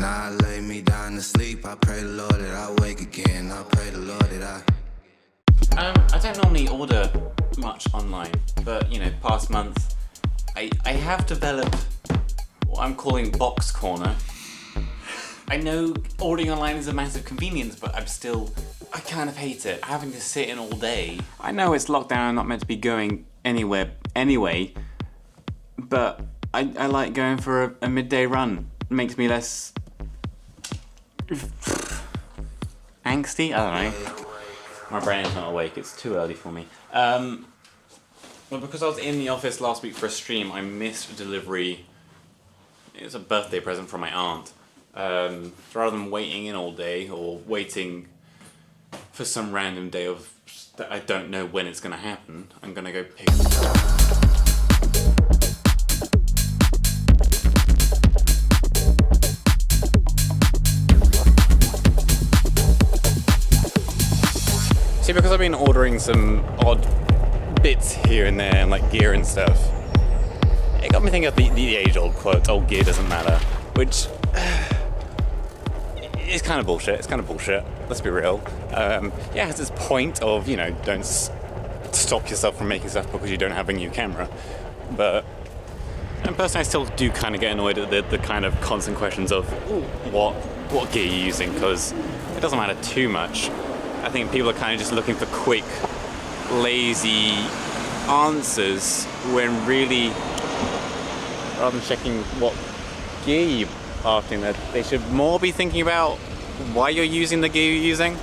I lay me down to sleep, I pray the Lord that I wake again. I pray the Lord that I don't normally order much online, but you know, past month, I have developed what I'm calling Box Corner. I know ordering online is a massive convenience, but I kind of hate it. Having to sit in all day. I know it's lockdown, I'm not meant to be going anywhere anyway, but I like going for a midday run. It makes me less angsty? I don't know. My brain is not awake, it's too early for me. Well, because I was in the office last week for a stream, I missed a delivery. It was a birthday present from my aunt. So rather than waiting in all day or waiting for some random day of that I don't know when it's going to happen, I'm going to go pick it up. See, because I've been ordering some odd bits here and there, and like gear and stuff, it got me thinking of the age-old quote, old gear doesn't matter, which is kind of bullshit. It's kind of bullshit, let's be real. Yeah, it has this point of, you know, don't stop yourself from making stuff because you don't have a new camera. But, and personally, I still do kind of get annoyed at the kind of constant questions of what gear you're using, because it doesn't matter too much. I think people are kind of just looking for quick, lazy answers when really, rather than checking what gear you're after, that they should more be thinking about why you're using the gear you're using.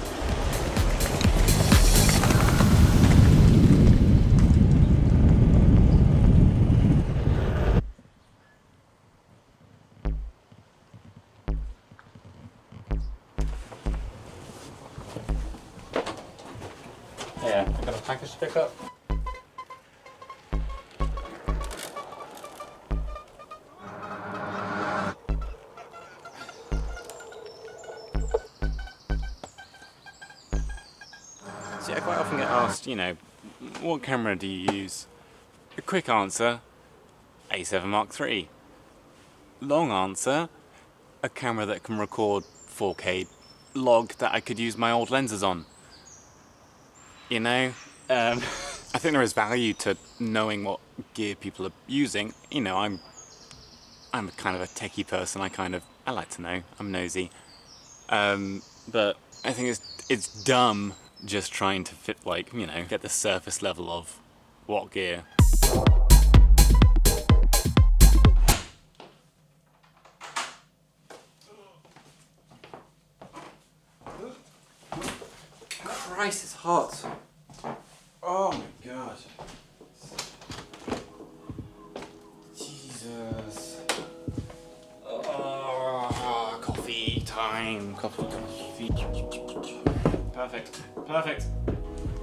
Yeah, I got a package to pick up. See, I quite often get asked, you know, what camera do you use? A quick answer, A7 Mark III. Long answer, a camera that can record 4K log that I could use my old lenses on. You know, I think there is value to knowing what gear people are using. You know, I'm kind of a techie person. I like to know. I'm nosy. But I think it's dumb just trying to fit, like, you know, get the surface level of what gear. Christ, it's hot. Oh my god. Jesus. Oh, coffee time. Coffee. Perfect.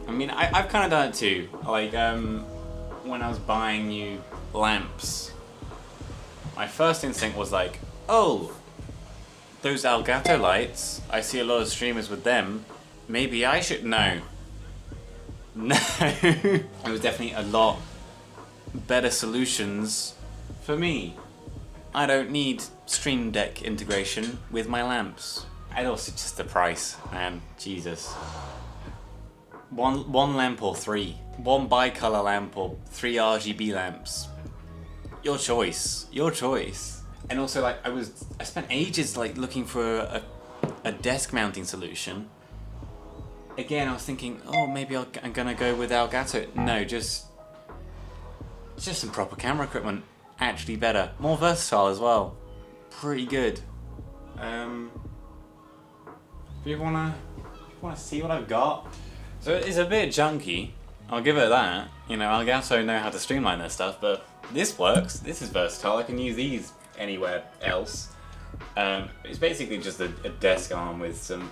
I mean, I've kind of done it too. Like, when I was buying new lamps, my first instinct was like, oh, those Elgato lights, I see a lot of streamers with them. Maybe I should know. No. There was definitely a lot better solutions for me. I don't need Stream Deck integration with my lamps. And also just the price, man. Jesus. One lamp or three. One bicolor lamp or 3 RGB lamps. Your choice. And also, like, I spent ages like looking for a desk mounting solution. Again, I was thinking, oh, maybe I'm gonna go with Elgato. No, just some proper camera equipment. Actually better. More versatile as well. Pretty good. If you wanna see what I've got. So it's a bit junky. I'll give it that. You know, Elgato know how to streamline their stuff, but this works. This is versatile. I can use these anywhere else. It's basically just a desk arm with some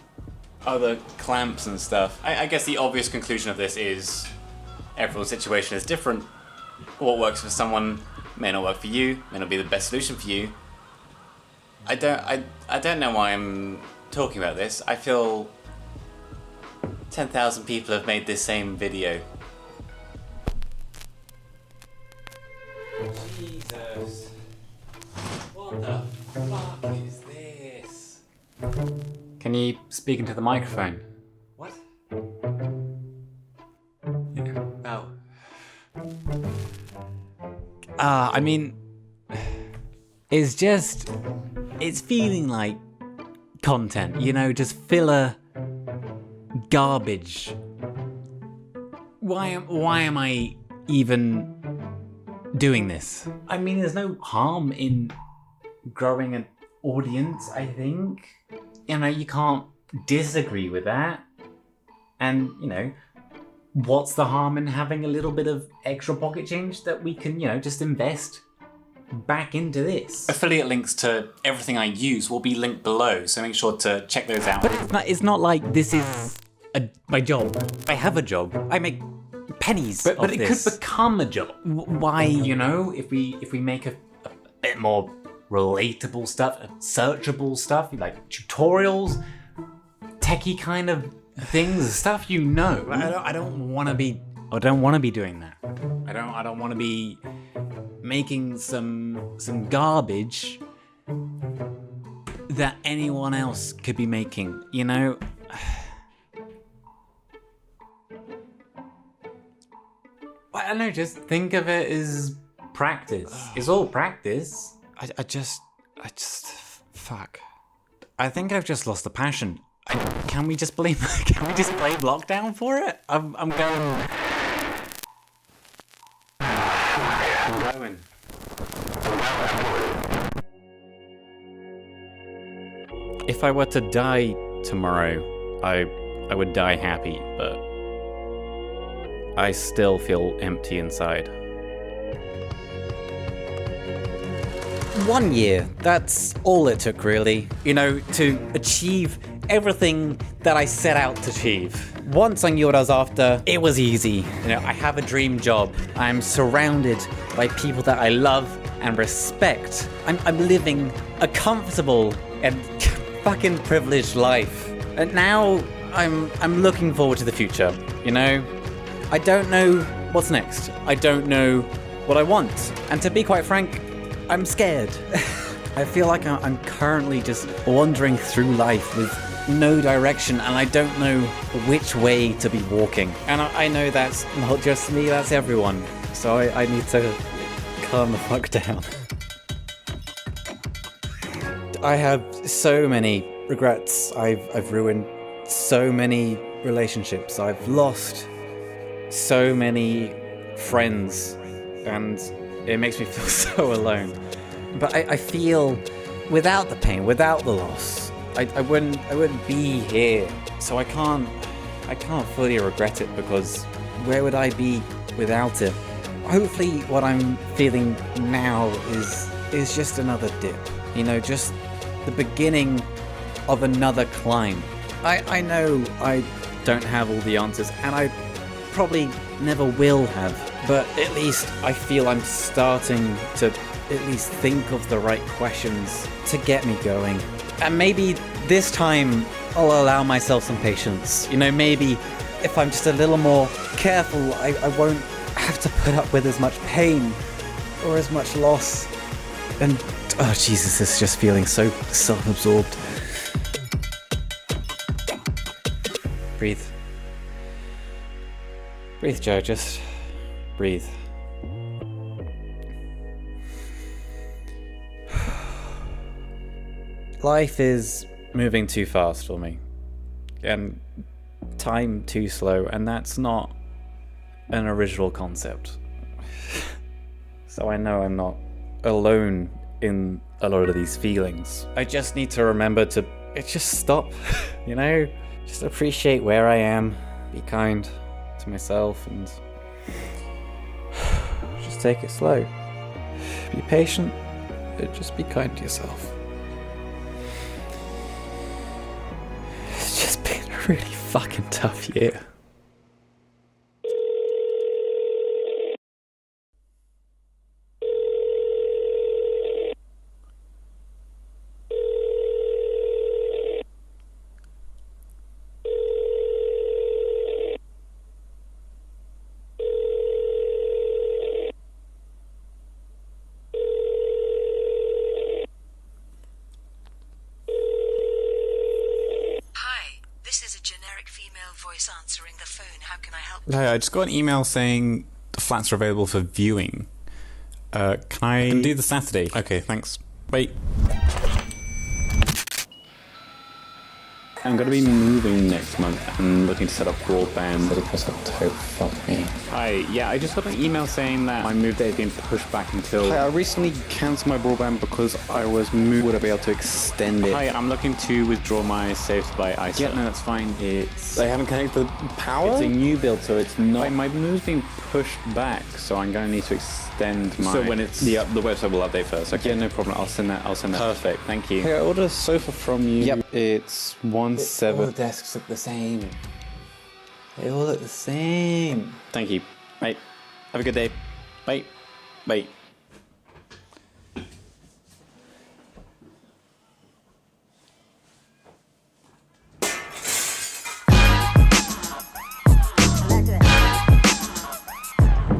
other clamps and stuff. I guess the obvious conclusion of this is everyone's situation is different. What works for someone may not work for you, may not be the best solution for you. I don't know why I'm talking about this. I feel 10,000 people have made this same video. Jesus. What the fuck is this? Can you speak into the microphone? What? Yeah. Oh. I mean, it's feeling like content, just filler garbage. Why am I even doing this? I mean, there's no harm in growing an audience, I think. You can't disagree with that. And, what's the harm in having a little bit of extra pocket change that we can, just invest back into this? Affiliate links to everything I use will be linked below, so make sure to check those out. But it's not like this is my job. I have a job. I make pennies But of it this. could become a job. Why, if we make a bit more relatable stuff, searchable stuff, like tutorials, techie kind of things, stuff I don't want to be doing that. I don't want to be making some garbage that anyone else could be making, I don't know, just think of it as practice. It's all practice. I just, fuck. I think I've just lost the passion. Can we just blame lockdown for it? I'm going. I'm going. If I were to die tomorrow, I would die happy, but I still feel empty inside. 1 year, that's all it took, really. To achieve everything that I set out to achieve. Once I knew what I was after, it was easy. I have a dream job. I'm surrounded by people that I love and respect. I'm living a comfortable and fucking privileged life. And now I'm looking forward to the future, I don't know what's next. I don't know what I want. And to be quite frank, I'm scared. I feel like I'm currently just wandering through life with no direction, and I don't know which way to be walking. And I know that's not just me, that's everyone. So I need to calm the fuck down. I have so many regrets. I've ruined so many relationships. I've lost so many friends, and it makes me feel so alone. But I feel without the pain, without the loss, I wouldn't be here. So I can't fully regret it, because where would I be without it? Hopefully what I'm feeling now is just another dip. Just the beginning of another climb. I know I don't have all the answers, and I probably never will have, but at least I feel I'm starting to at least think of the right questions to get me going. And maybe this time I'll allow myself some patience. Maybe if I'm just a little more careful, I won't have to put up with as much pain or as much loss. And oh Jesus, this is just feeling so self-absorbed. Breathe. Breathe, Joe, just breathe. Life is moving too fast for me, and time too slow, and that's not an original concept. So I know I'm not alone in a lot of these feelings. I just need to remember to just stop, just appreciate where I am, be kind to myself, and just take it slow. Be patient, but just be kind to yourself. It's just been a really fucking tough year. Hi, I just got an email saying the flats are available for viewing. Can I do the Saturday? Okay, thanks. Bye. I'm going to be moving next month and looking to set up broadband. 31st October, fuck me. Hi, yeah, I just got an email saying that my move date has been pushed back until... Hi, I recently cancelled my broadband because I was moved. Would I be able to extend it? Hi, I'm looking to withdraw my saves by ISO. Yeah, no, that's fine. They haven't connected the power? It's a new build, so it's not... My move's been pushed back, so I'm going to need to extend my... So when it's... Yeah, the website will update first. Okay, yeah, no problem. I'll send that. Perfect, thank you. Hey, I ordered a sofa from you. Yep. It's 1/7. All the desks look the same. They all look the same. Thank you. Right. Have a good day. Bye. Bye.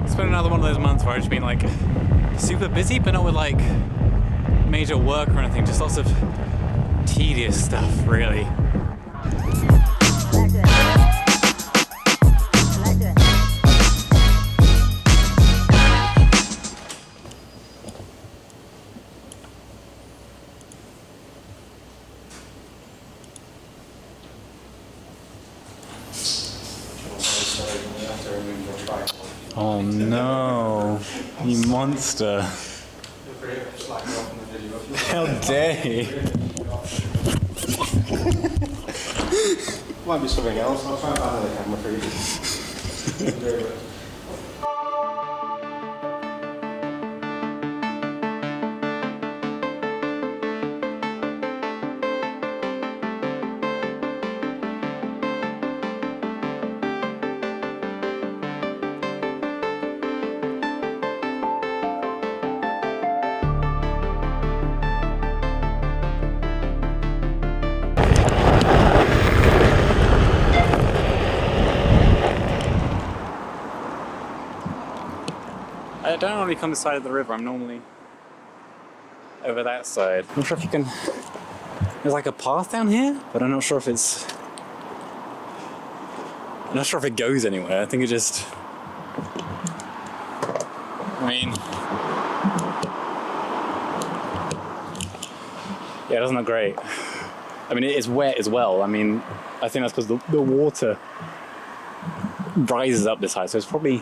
It's been another one of those months where I've just been like super busy, but not with like major work or anything, just lots of tedious stuff, really. Oh no, you monster. How dare you? Might be something else. I'll try and find the camera for you. I don't normally come this side of the river, I'm normally over that side. I'm not sure if you can... There's like a path down here, but I'm not sure if it's... I'm not sure if it goes anywhere, I think it just... I mean... Yeah, it doesn't look great. I mean, it is wet as well. I mean, I think that's because the water rises up this high, so it's probably...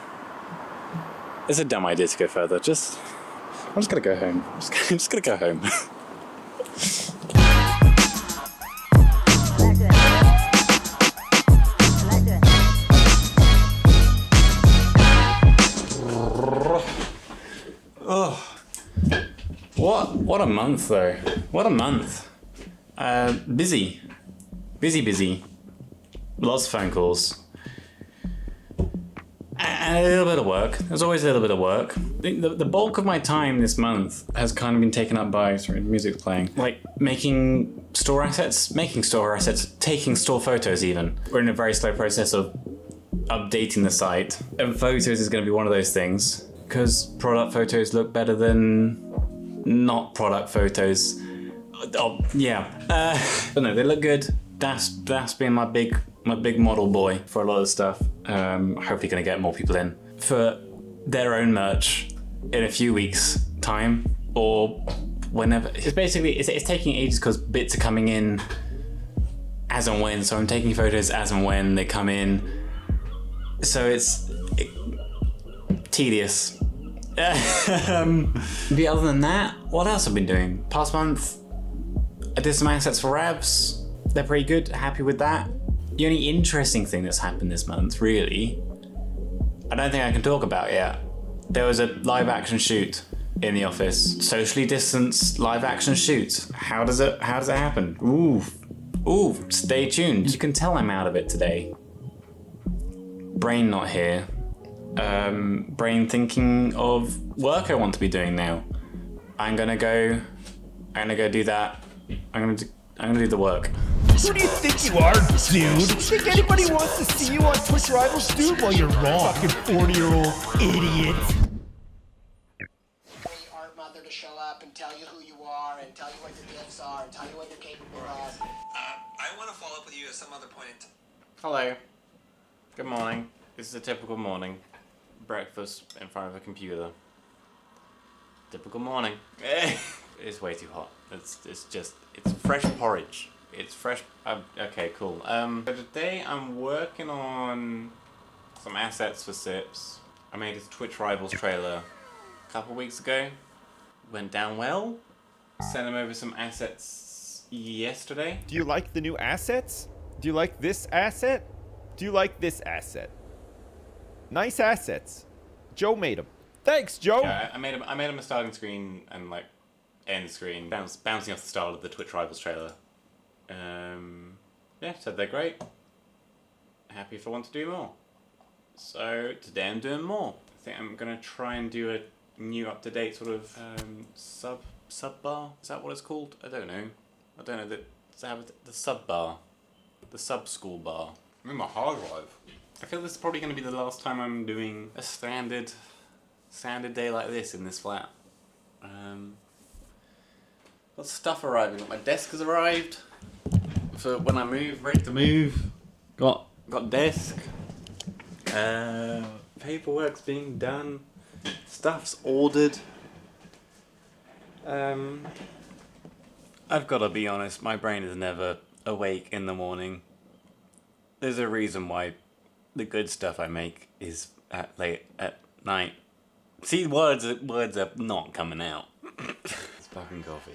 It's a dumb idea to go further. I'm just gonna go home. I'm just gonna go home. Oh, what a month though. What a month. Busy. Lots of phone calls. And a little bit of work. There's always a little bit of work. The bulk of my time this month has kind of been taken up by, sorry, the music's playing, like making store assets, taking store photos even. We're in a very slow process of updating the site. And photos is going to be one of those things, because product photos look better than not product photos. Oh, yeah. But no, they look good. That's been my big model boy for a lot of stuff. Hopefully gonna get more people in for their own merch in a few weeks time or whenever. It's basically, it's taking ages because bits are coming in as and when, so I'm taking photos as and when they come in. So it's tedious. But other than that, what else have I been doing? Past month, I did some assets for Ravs. They're pretty good, happy with that. The only interesting thing that's happened this month, really, I don't think I can talk about yet. There was a live action shoot in the office. Socially distanced live action shoot. How does it happen? Ooh, stay tuned. You can tell I'm out of it today. Brain not here. Brain thinking of work I want to be doing now. I'm gonna go do that. I'm gonna do the work. Who do you think you are, dude? Think anybody wants to see you on Twitch Rivals, dude? Well, you're wrong. Fucking 40-year-old idiot. Art mother to show up and tell you who you are and tell you what your gifts are and tell you what you're capable of. I want to follow up with you at some other point. Hello. Good morning. This is a typical morning. Breakfast in front of a computer. Typical morning. It's way too hot. It's fresh porridge. It's fresh. Okay, cool. So today I'm working on some assets for Sips. I made his Twitch Rivals trailer a couple weeks ago. Went down well. Sent him over some assets yesterday. Do you like the new assets? Do you like this asset? Do you like this asset? Nice assets. Joe made them. Thanks, Joe. Yeah, I made him a starting screen and like end screen, bouncing off the style of the Twitch Rivals trailer. Yeah, said they're great. Happy if I want to do more. So today I'm doing more. I think I'm gonna try and do a new up-to-date sort of sub bar. Is that what it's called? I don't know. The sub bar, the sub school bar. I'm in my hard drive. I feel this is probably gonna be the last time I'm doing a standard day like this in this flat. Got stuff arriving. Got my desk has arrived for when I move. Ready to move. Got desk. Paperwork's being done. Stuff's ordered. I've got to be honest. My brain is never awake in the morning. There's a reason why the good stuff I make is late at night. See, words are not coming out. It's fucking coffee.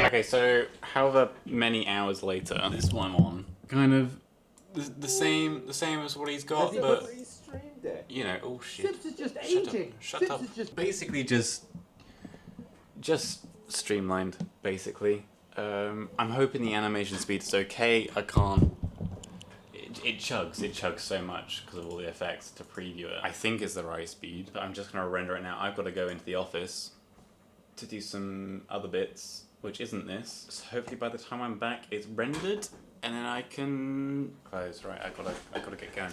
Okay, so however many hours later, this is what I'm on. Kind of the same as what he's got, but you know, oh shit. Sips is just aging. Shut up. Basically, just streamlined. Basically, I'm hoping the animation speed is okay. I can't. It chugs so much because of all the effects to preview it. I think it's the right speed, but I'm just gonna render it now. I've got to go into the office to do some other bits, which isn't this. So hopefully by the time I'm back, it's rendered, and then I can close. Right, I gotta get going.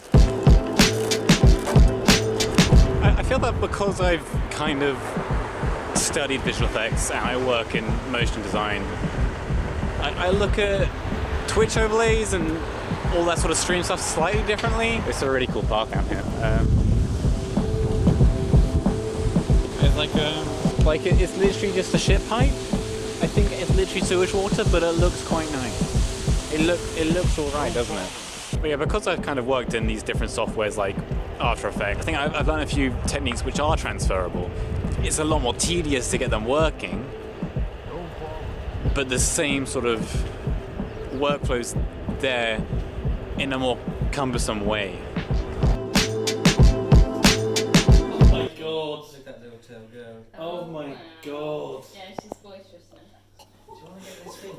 I feel that because I've kind of studied visual effects and I work in motion design, I look at Twitch overlays and all that sort of stream stuff slightly differently. It's a really cool path down here. It's like it's literally just a ship pipe. I think it's literally sewage water, but it looks quite nice. It looks alright, doesn't it? But yeah, because I've kind of worked in these different softwares like After Effects, I think I've learned a few techniques which are transferable. It's a lot more tedious to get them working, but the same sort of workflows there in a more cumbersome way. Oh my god! Let that little tail go. Oh my god! Yeah, she's boisterous now. Do you want to get this thing?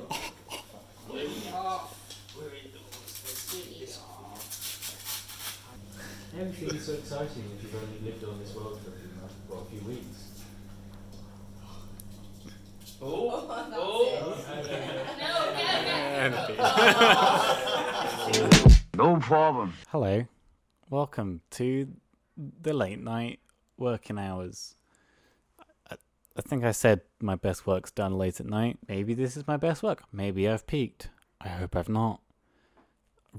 Everything is so exciting if you've only lived on this world for a few weeks. No problem. Hello. Welcome to the late night working hours. I think I said my best work's done late at night. Maybe this is my best work. Maybe I've peaked. I hope I've not.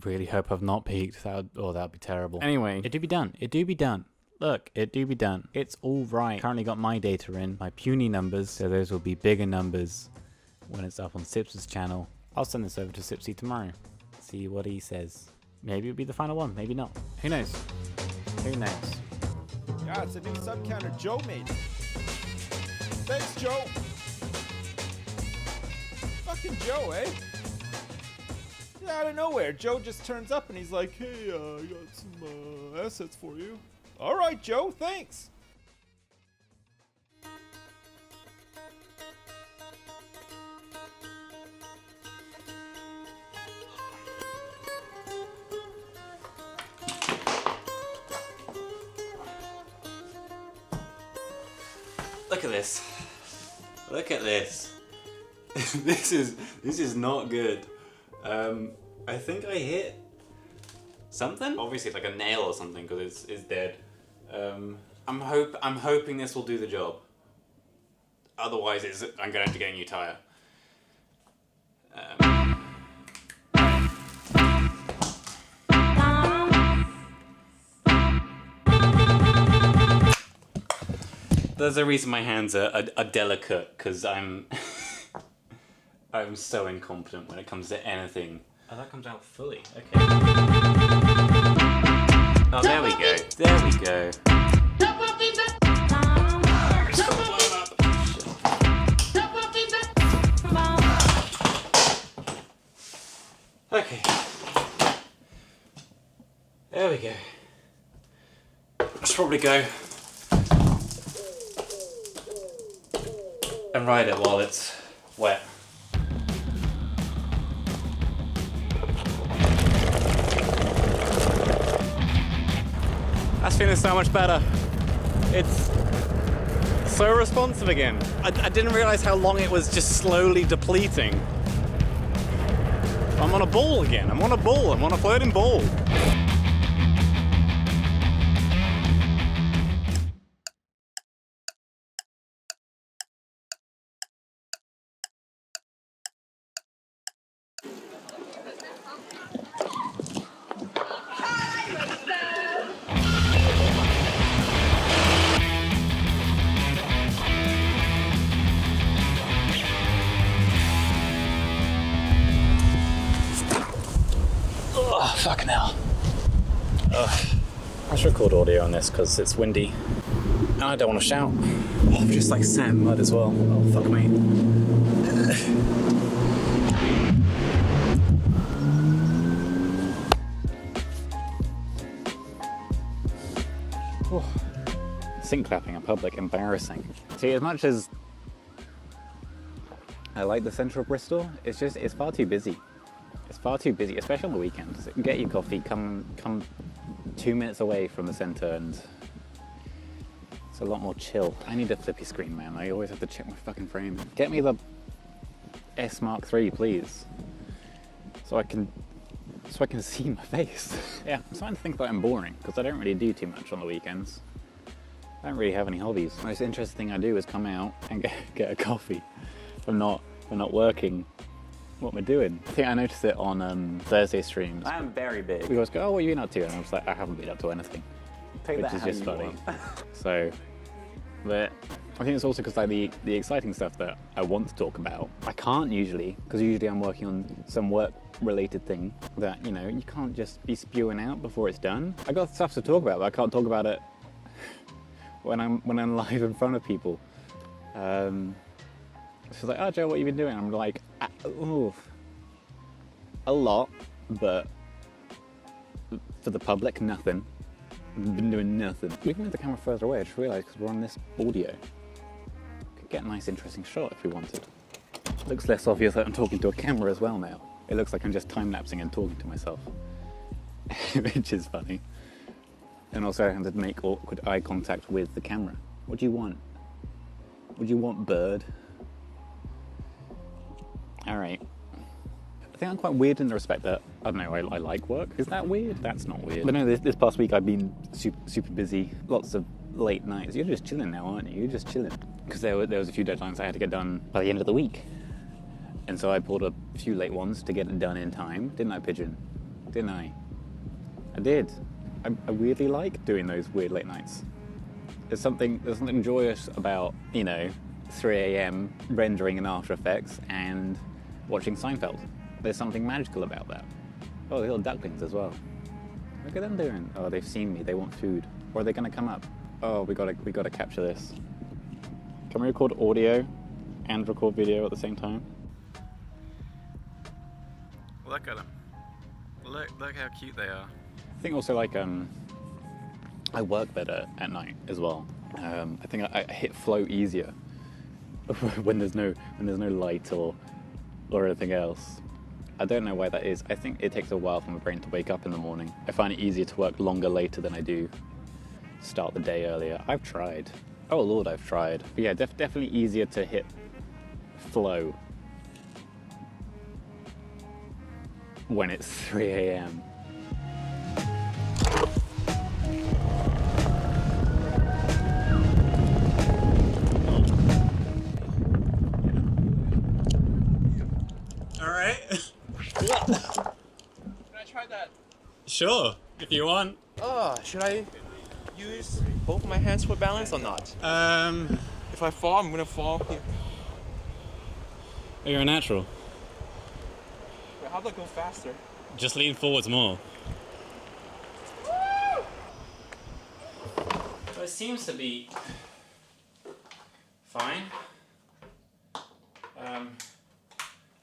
Really hope I've not peaked. That'd be terrible. Anyway, it do be done. It do be done. Look, it do be done. It's all right. Currently got my data in, my puny numbers, so those will be bigger numbers when it's up on Sips' channel. I'll send this over to Sipsy tomorrow. See what he says. Maybe it'll be the final one, maybe not. Who knows? Who knows? Yeah, it's a new sub counter Joe made. Thanks, Joe. Fucking Joe, eh? Yeah, out of nowhere, Joe just turns up and he's like, hey, I got some assets for you. All right, Joe, thanks. Look at this. Look at this. This is not good. I think I hit something. Obviously, it's like a nail or something because it's dead. I'm hoping this will do the job. Otherwise, I'm going to have to get a new tire. There's a reason my hands are delicate, because I'm I'm so incompetent when it comes to anything. Oh, that comes out fully. Okay. Oh, there we go. There we go. Okay. There we go. I should probably go and ride it while it's wet. That's feeling so much better. It's so responsive again. I didn't realize how long it was just slowly depleting. I'm on a ball again. I'm on a ball. I'm on a floating ball. Oh, fucking hell. I should record audio on this because it's windy. And I don't want to shout. Oh, I'm just like sat in mud as well. Oh, fuck me. Oh. Sink clapping in public, embarrassing. See, as much as I like the centre of Bristol, it's far too busy. It's far too busy, especially on the weekends. Get your coffee, come 2 minutes away from the centre, and it's a lot more chill. I need a flippy screen, man. I always have to check my fucking frame. Get me the S Mark III, please, so I can see my face. Yeah, I'm starting to think that I'm boring because I don't really do too much on the weekends. I don't really have any hobbies. The most interesting thing I do is come out and get a coffee. If I'm not working. What am I doing? I think I noticed it on Thursday streams. I am very big. We always go, oh, what have you been up to? And I was like, I haven't been up to anything. Which is just funny. So, but I think it's also because like the exciting stuff that I want to talk about, I can't usually, because usually I'm working on some work-related thing that, you know, you can't just be spewing out before it's done. I got stuff to talk about, but I can't talk about it when I'm live in front of people. She's like, oh, Joe, what have you been doing? I'm like, ooh, a lot, but for the public, nothing. I've been doing nothing. We can move the camera further away, I just realised, because we're on this audio. Could get a nice, interesting shot if we wanted. Looks less obvious that I'm talking to a camera as well now. It looks like I'm just time-lapsing and talking to myself, which is funny. And also I had to make awkward eye contact with the camera. What do you want? What do you want, bird? All right. I think I'm quite weird in the respect that, I don't know, I like work. Is that weird? That's not weird. But no, this past week I've been super busy. Lots of late nights. You're just chilling now, aren't you? You're just chilling. Because there was a few deadlines I had to get done by the end of the week. And so I pulled a few late ones to get it done in time. Didn't I, Pigeon? Didn't I? I did. I weirdly like doing those weird late nights. There's something joyous about, you know, 3 a.m. rendering in After Effects and watching Seinfeld. There's something magical about that. Oh, the little ducklings as well. Look at them doing. Oh, they've seen me. They want food. Or are they going to come up? Oh, we gotta capture this. Can we record audio and record video at the same time? Look at them. Look how cute they are. I think also like I work better at night as well. I think I hit flow easier when there's no light or anything else. I don't know why that is. I think it takes a while for my brain to wake up in the morning. I find it easier to work longer later than I do start the day earlier. I've tried. Oh Lord, I've tried. But yeah, definitely easier to hit flow when it's 3 a.m. Can I try that? Sure, if you want. Oh, should I use both my hands for balance or not? If I fall, I'm gonna fall here. You're a natural. Wait, how do I go faster? Just lean forwards more. So it seems to be fine.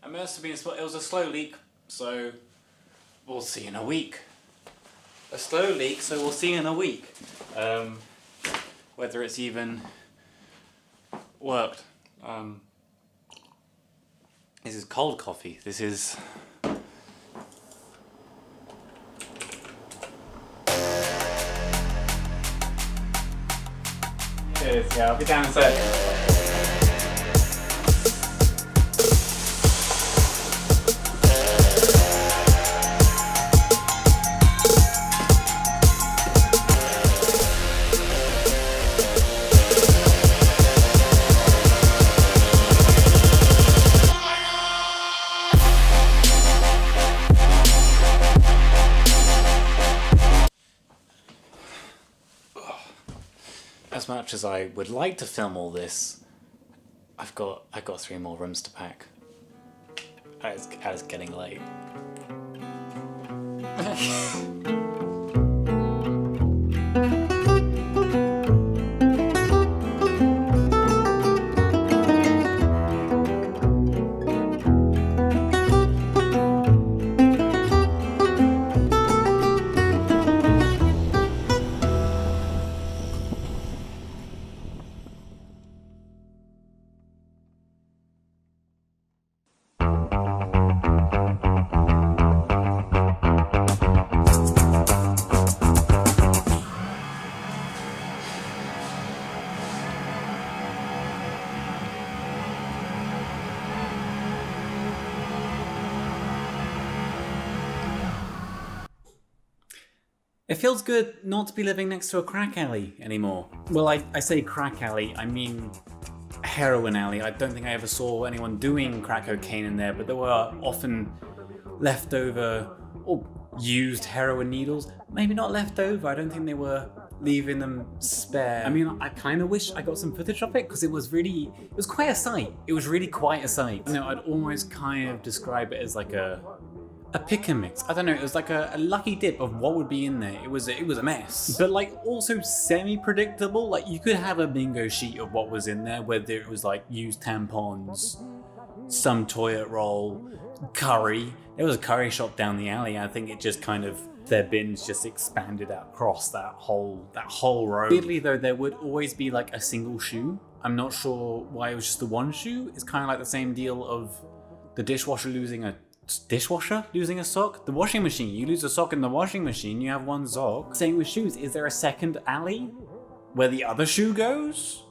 It must have been it was a slow leak, so we'll see in a week. A slow leak, so we'll see in a week. Whether it's even worked. This is cold coffee. This is. Cheers, yeah, I'll be down in a sec. As much as I would like to film all this, I've got 3 more rooms to pack. It's getting late. It feels good not to be living next to a crack alley anymore. Well, I say crack alley, I mean heroin alley. I don't think I ever saw anyone doing crack cocaine in there, but there were often leftover or used heroin needles. Maybe not leftover, I don't think they were leaving them spare. I mean, I kind of wish I got some footage of it because it was quite a sight. It was really quite a sight. You know, I'd almost kind of describe it as like a pick and mix. I don't know, it was like a lucky dip of what would be in there. It was a mess. But like also semi-predictable. Like you could have a bingo sheet of what was in there, whether it was like used tampons, some toilet roll, curry. There was a curry shop down the alley. I think it just kind of, their bins just expanded out across that whole road. Weirdly though, there would always be like a single shoe. I'm not sure why it was just the one shoe. It's kind of like the same deal of the dishwasher losing a sock. The washing machine, you lose a sock in the washing machine, you have one sock. Same with shoes. Is there a second alley where the other shoe goes?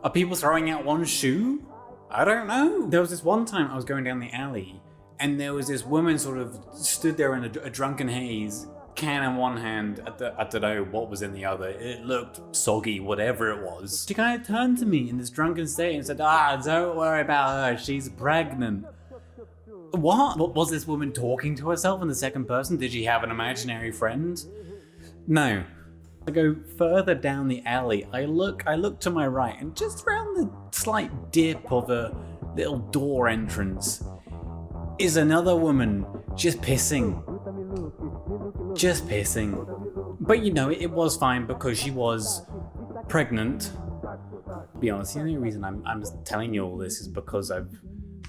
Are people throwing out one shoe? I don't know. There was this one time I was going down the alley and there was this woman sort of stood there in a drunken haze, can in one hand, I don't know what was in the other. It looked soggy, whatever it was. She kind of turned to me in this drunken state and said, don't worry about her, she's pregnant. What? Was this woman talking to herself in the second person? Did she have an imaginary friend? No. I go further down the alley. I look to my right, and just around the slight dip of a little door entrance is another woman just pissing. Just pissing. But you know, it was fine because she was pregnant. To be honest, the only reason I'm telling you all this is because I've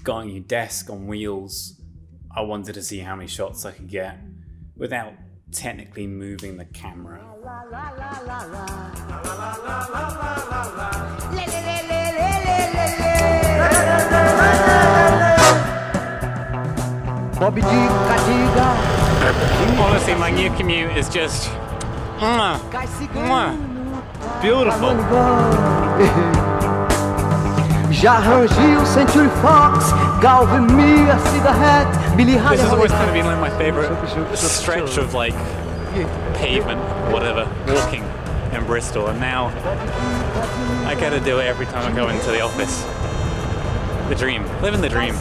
got a new desk on wheels. I wanted to see how many shots I could get without technically moving the camera. Honestly, my new commute is just beautiful. Já arrangi o Century Fox, Galvin me a cigarette, Billy This has always kind of been like my favorite stretch of like pavement, whatever, walking in Bristol, and now I gotta do it every time I go into the office. The dream, living the dream.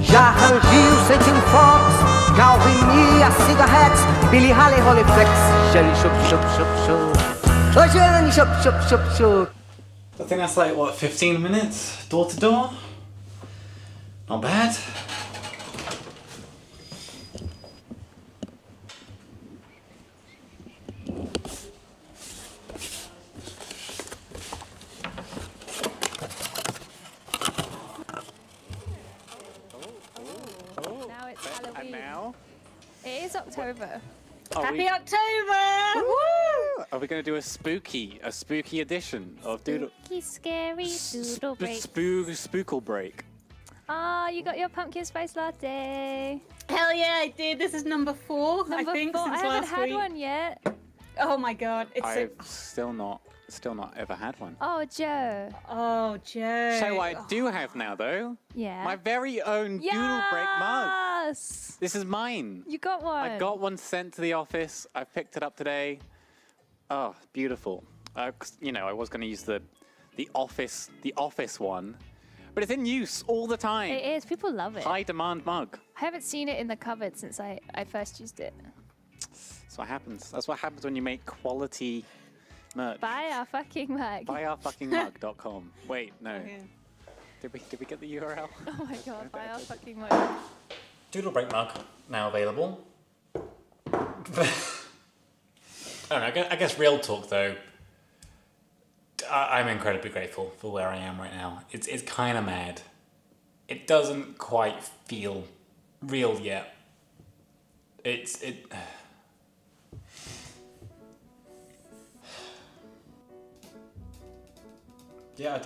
Já arrangi o Century Fox, Galvin me a cigarette, Billy Holly Holly Flex, Shelly Shook Shook Shook Shook. Oh, Shelly Shook Shook Shook Shook. I think that's like, what, 15 minutes? Door to door? Not bad. Now it's Halloween. And now? It is October. Are Happy we- October! Woo! Are we going to do a spooky edition of Doodle... Spooky, scary doodle break. Spookle break. Ah, you got your pumpkin spice latte. Hell yeah, I did. This is number 4, I Number think, 4. since I haven't last had week. one yet. Oh my god, it's I've still not ever had one. Oh, Joe. Oh, Joe. So I do have now, though. Yeah. My very own Doodle Break mug. Yes. This is mine. You got one. I got one sent to the office. I picked it up today. Oh, beautiful. You know, I was going to use the office one, but it's in use all the time. It is. People love it. High demand mug. I haven't seen it in the cupboard since I first used it. That's what happens. That's what happens when you make quality merch. Buy our fucking mug. Buyourfuckingmug.com. Wait, no. Okay. Did we get the URL? Oh my god, buy our fucking mug. Doodle Break mug, now available. I don't know, I guess real talk though, I'm incredibly grateful for where I am right now. It's kind of mad. It doesn't quite feel real yet. Yeah,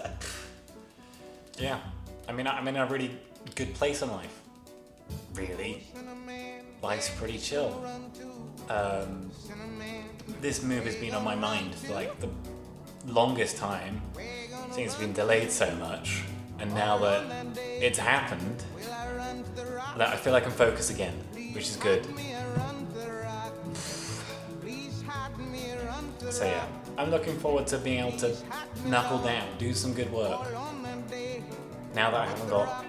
I'm in a really good place in life. Really, life's pretty chill. This move has been on my mind for like the longest time since it's been delayed so much, and now that it's happened, that I feel I can focus again, which is good. So yeah, I'm looking forward to being able to knuckle down, do some good work. Now that I haven't got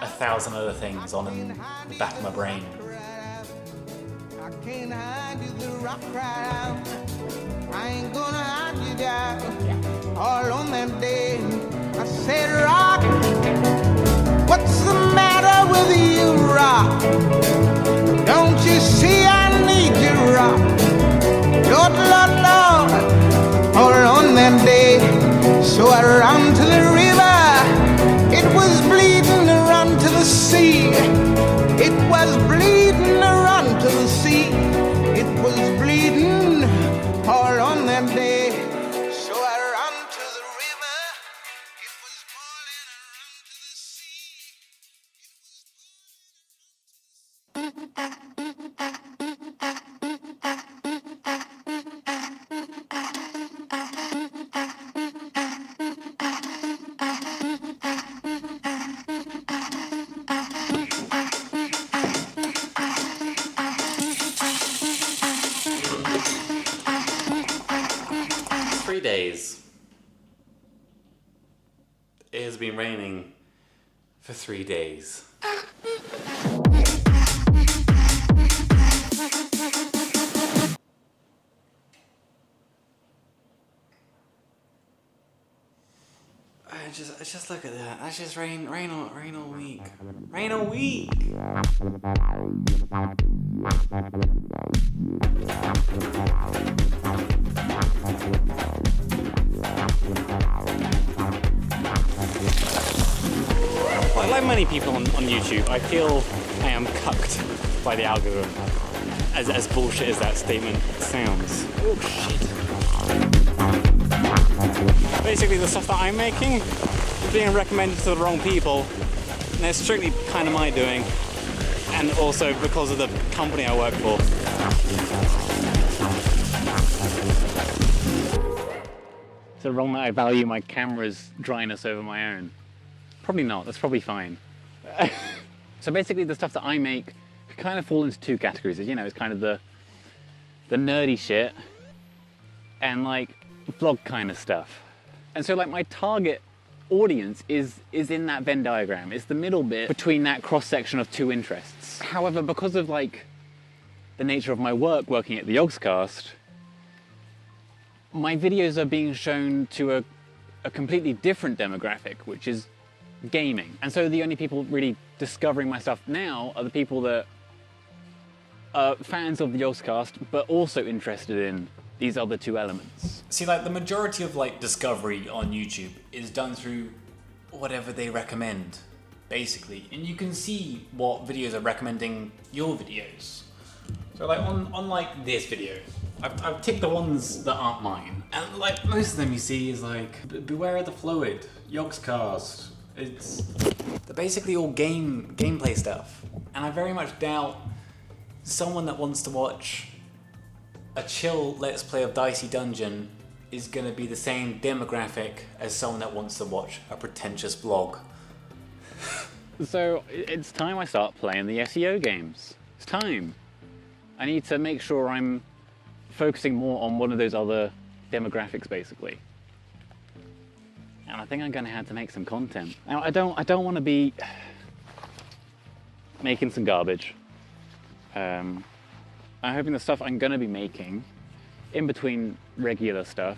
1,000 other things on in the back of my brain. I can't hide you the rock crowd. I ain't gonna hide you down. All on that day, I said, rock. What's the matter with you, rock? Don't you see I need you, rock? Lord, Lord, Lord. All on that day, so I ran to the river. It was bleeding to run to the sea. It was bleeding to run to the sea. It was bleeding all on that day. So I ran to the river. It was boiling. I ran to the sea. Days. It has been raining for 3 days. Just look at that. That's just rain all week. Rain all week. Well, like many people on YouTube, I feel I am cucked by the algorithm. As bullshit as that statement sounds. Oh shit. Basically, the stuff that I'm making is being recommended to the wrong people, and it's strictly kind of my doing, and also because of the company I work for. Is it wrong that I value my camera's dryness over my own? Probably not, that's probably fine. So basically the stuff that I make kind of fall into two categories. You know, it's kind of the nerdy shit and like vlog kind of stuff. And so like my target audience is in that Venn diagram. It's the middle bit between that cross-section of two interests. However, because of like the nature of my work working at the Yogscast, my videos are being shown to a completely different demographic, which is gaming. And so the only people really discovering my stuff now are the people that are fans of the Yogscast, but also interested in these other two elements. See, like, the majority of, like, discovery on YouTube is done through whatever they recommend, basically. And you can see what videos are recommending your videos. So, like, on like, this video, I've ticked the ones that aren't mine. And, like, most of them you see is, like, Beware of the Fluid, Yogscast. They're basically all gameplay stuff. And I very much doubt someone that wants to watch a chill Let's Play of Dicey Dungeon is going to be the same demographic as someone that wants to watch a pretentious blog. So it's time I start playing the SEO games. It's time. I need to make sure I'm focusing more on one of those other demographics, basically. And I think I'm going to have to make some content. Now, I don't want to be making some garbage. I'm hoping the stuff I'm going to be making, in between regular stuff,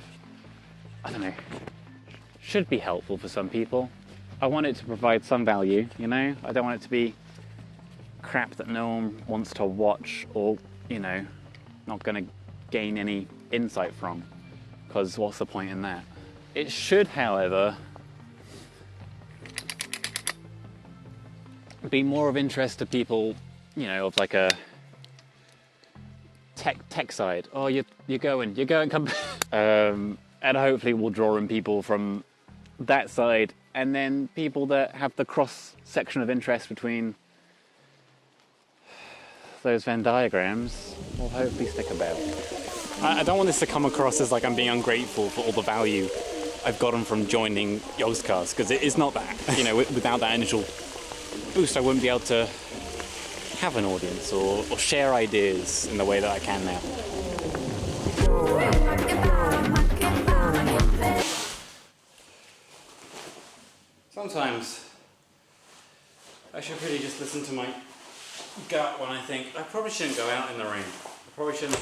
I don't know, should be helpful for some people. I want it to provide some value, you know? I don't want it to be crap that no one wants to watch or, you know, not going to gain any insight from, because what's the point in that? It should, however, be more of interest to people, you know, of like a tech side. Oh, you're going, come. And hopefully we'll draw in people from that side, and then people that have the cross section of interest between those Venn diagrams will hopefully stick about. I don't want this to come across as like I'm being ungrateful for all the value I've gotten from joining Yogscast, because it is not that. You know, without that initial boost, I wouldn't be able to have an audience or share ideas in the way that I can now. Sometimes I should really just listen to my gut when I think I probably shouldn't go out in the rain. I probably shouldn't.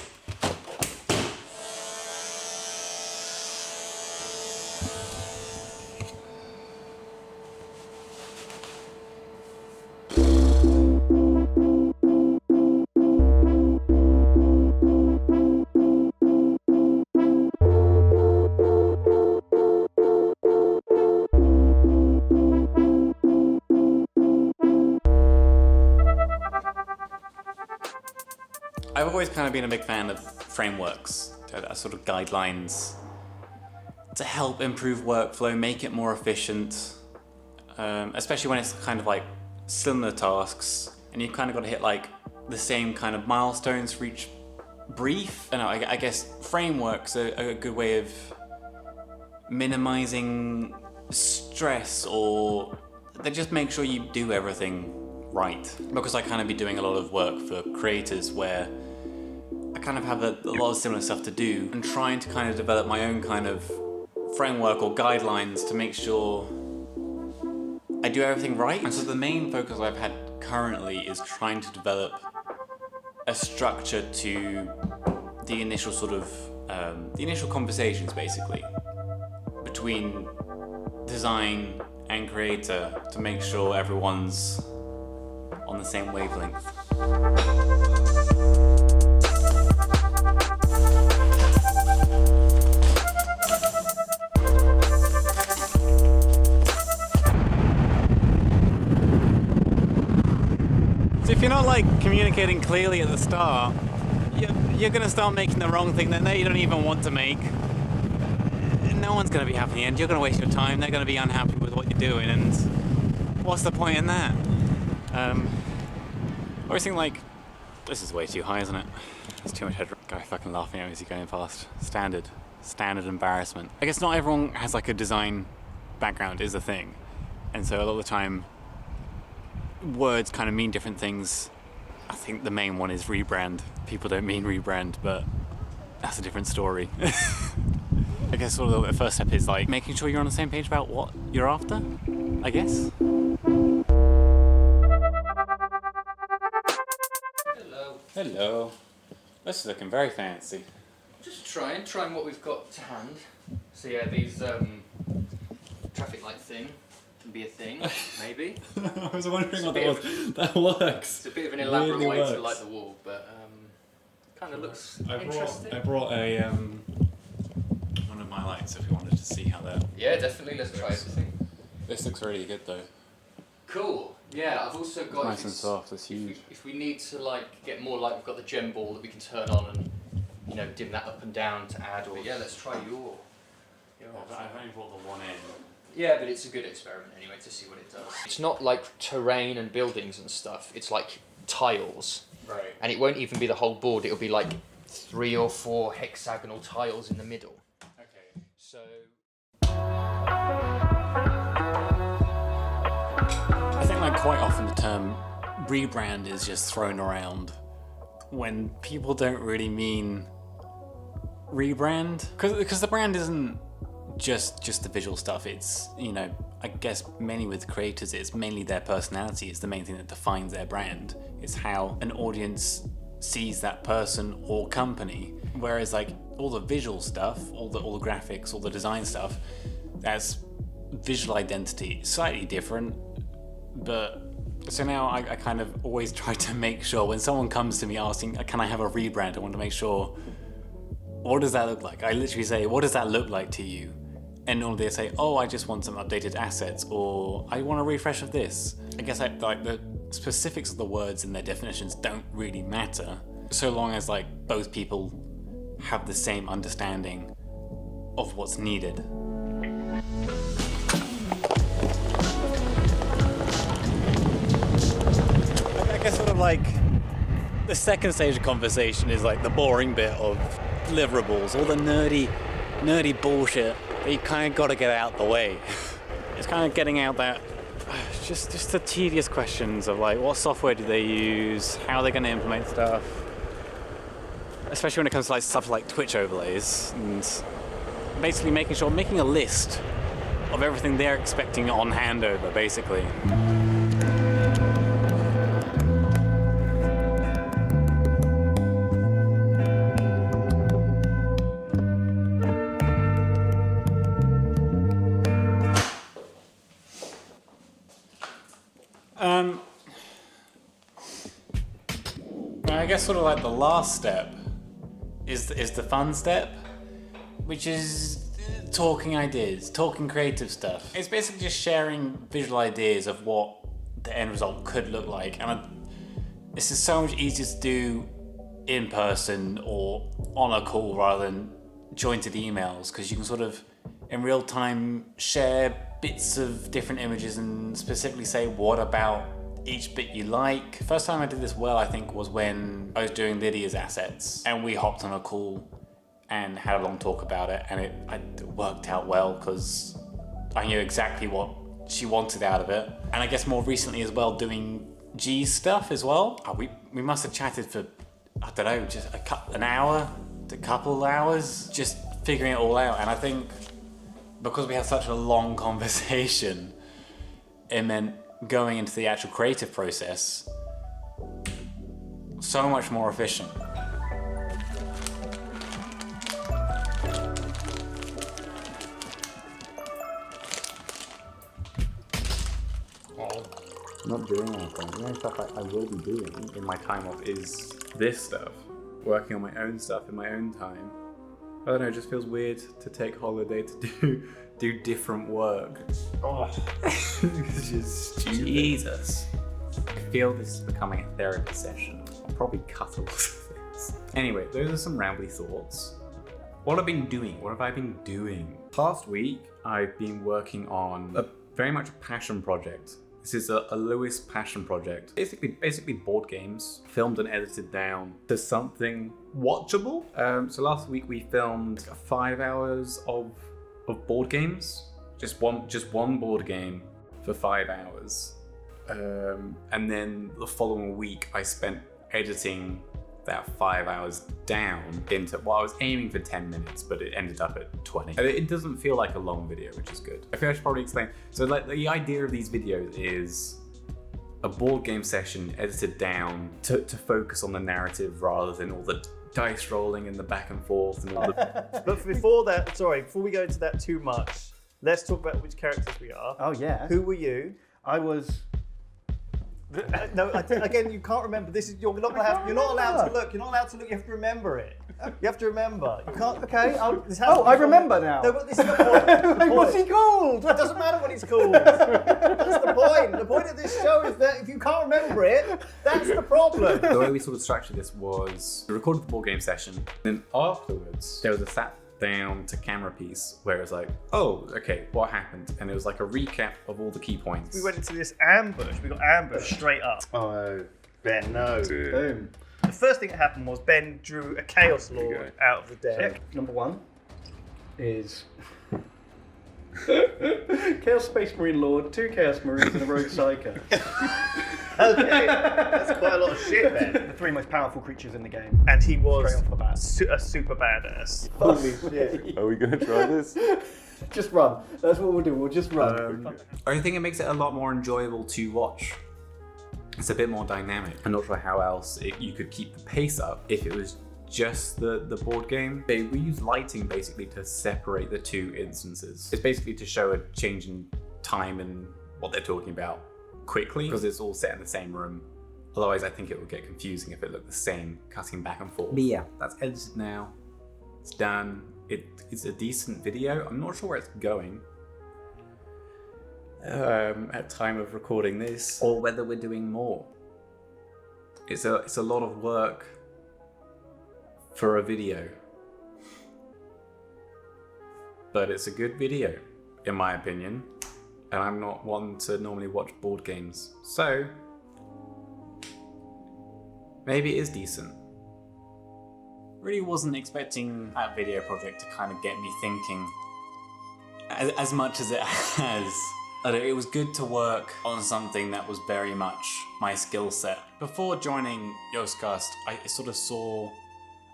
I've always kind of been a big fan of frameworks, sort of guidelines to help improve workflow, make it more efficient, especially when it's kind of like similar tasks and you've kind of got to hit like the same kind of milestones for each brief. I guess frameworks are a good way of minimizing stress, or they just make sure you do everything right. Because I kind of be doing a lot of work for creators where I kind of have a lot of similar stuff to do, and trying to kind of develop my own kind of framework or guidelines to make sure I do everything right. And so the main focus I've had currently is trying to develop a structure to the initial sort of, the initial conversations basically between design and creator, to make sure everyone's on the same wavelength. So if you're not like communicating clearly at the start, you're gonna start making the wrong thing that you don't even want to make. No one's gonna be happy in the end. You're gonna waste your time. They're gonna be unhappy with what you're doing, and what's the point in that? I always think like, this is way too high, isn't it? There's too much head. Guy fucking laughing at me as he's going past. Standard embarrassment. I guess not everyone has like a design background is a thing, and so a lot of the time words kind of mean different things. I think the main one is rebrand. People don't mean rebrand, but that's a different story. I guess sort of the first step is like making sure you're on the same page about what you're after, I guess. Hello. Hello. This is looking very fancy. Just trying what we've got to hand. So yeah, these traffic light thing can be a thing, maybe. I was wondering what that was. That works. It's a bit of an elaborate Really way works. to light the wall, but kind of looks I interesting. brought a one of my lights if you wanted to see how that. Yeah, definitely. Let's try everything. This looks really good though. Cool. Yeah, I've also got. Nice and soft. It's huge. If we need to like get more light, we've got the gem ball that we can turn on and dim that up and down to add. But yeah, let's try your. I've only brought the one in. Yeah, but it's a good experiment anyway to see what it does. It's not like terrain and buildings and stuff. It's like tiles. Right. And it won't even be the whole board. It'll be like 3 or 4 hexagonal tiles in the middle. Okay. So. I think like quite often the term rebrand is just thrown around when people don't really mean rebrand, because the brand isn't just the visual stuff. It's, I guess mainly with creators, it's mainly their personality is the main thing that defines their brand. It's how an audience sees that person or company. Whereas like all the visual stuff, all the graphics, all the design stuff, that's visual identity, slightly different. But so now I kind of always try to make sure when someone comes to me asking, can I have a rebrand? I want to make sure, what does that look like? I literally say, what does that look like to you? And normally they say, oh, I just want some updated assets, or I want a refresh of this. I guess like the specifics of the words and their definitions don't really matter, so long as like both people have the same understanding of what's needed. I guess sort of like the second stage of conversation is like the boring bit of deliverables, all the nerdy bullshit that you kind of got to get out the way. It's kind of getting out that just the tedious questions of like, what software do they use, how they're going to implement stuff, especially when it comes to like stuff like Twitch overlays, and basically making a list of everything they're expecting on handover, basically. I guess sort of like the last step is the fun step, which is talking ideas, talking creative stuff. It's basically just sharing visual ideas of what the end result could look like, and this is so much easier to do in person or on a call rather than jointed emails, because you can sort of in real time share bits of different images and specifically say what about each bit you like. First time I did this well, I think, was when I was doing Lydia's assets and we hopped on a call and had a long talk about it, and it worked out well because I knew exactly what she wanted out of it. And I guess more recently as well, doing G's stuff as well. We must have chatted for, I don't know, just an hour to a couple hours, just figuring it all out. And I think because we had such a long conversation, it meant going into the actual creative process so much more efficient. Not doing anything. The only stuff I will be doing in my time off is this stuff. Working on my own stuff in my own time. I don't know, it just feels weird to take holiday to do different work. Oh, it's just stupid. Jesus. I feel this is becoming a therapy session. I'll probably cut a lot of this. Anyway, those are some rambly thoughts. What have I been doing? What have I been doing? Past week, I've been working on a very much passion project. This is a Lewis passion project. Basically board games, filmed and edited down to something watchable. So last week we filmed 5 hours of board games, just one board game for 5 hours. And then the following week I spent editing that 5 hours down into, well, I was aiming for 10 minutes, but it ended up at 20. And it doesn't feel like a long video, which is good. I feel I should probably explain. So like the idea of these videos is a board game session edited down to focus on the narrative rather than all the dice rolling and the back and forth and all the... But before we go into that too much, let's talk about which characters we are. Oh yeah. Who were you? I was. No, again, you can't remember. This is you're not allowed to look. You're not allowed to look. You have to remember it. You have to remember. You can't. Okay. I remember now. No, but this is the point. What's he called? It doesn't matter what he's called. That's the point. The point of this show is that if you can't remember it, that's the problem. The way we sort of structured this was we recorded the board game session, and then afterwards there was a sat down to camera piece where it was like, oh, okay, what happened? And it was like a recap of all the key points. We went into this ambush. We got ambushed straight up. Oh, Ben, no. Boom. The first thing that happened was Ben drew a Chaos Lord out of the deck. Number one is Chaos Space Marine Lord, 2 Chaos Marines, and a Rogue Psycho. Okay, that's quite a lot of shit, Ben. The 3 most powerful creatures in the game. And he was Straight off the bat. a super badass. Holy shit. Are we going to try this? Just run. That's what we'll do. We'll just run. I think it makes it a lot more enjoyable to watch. It's a bit more dynamic. I'm not sure how else you could keep the pace up if it was just the board game. We use lighting basically to separate the two instances. It's basically to show a change in time and what they're talking about quickly because it's all set in the same room. Otherwise, I think it would get confusing if it looked the same, cutting back and forth. But yeah, that's edited now. It's done. It's a decent video. I'm not sure where it's going at time of recording this, or whether we're doing more. It's a lot of work for a video, but it's a good video in my opinion, and I'm not one to normally watch board games, so maybe it is decent. Really wasn't expecting that video project to kind of get me thinking as much as it has. It was good to work on something that was very much my skill set. Before joining Yoscast, I sort of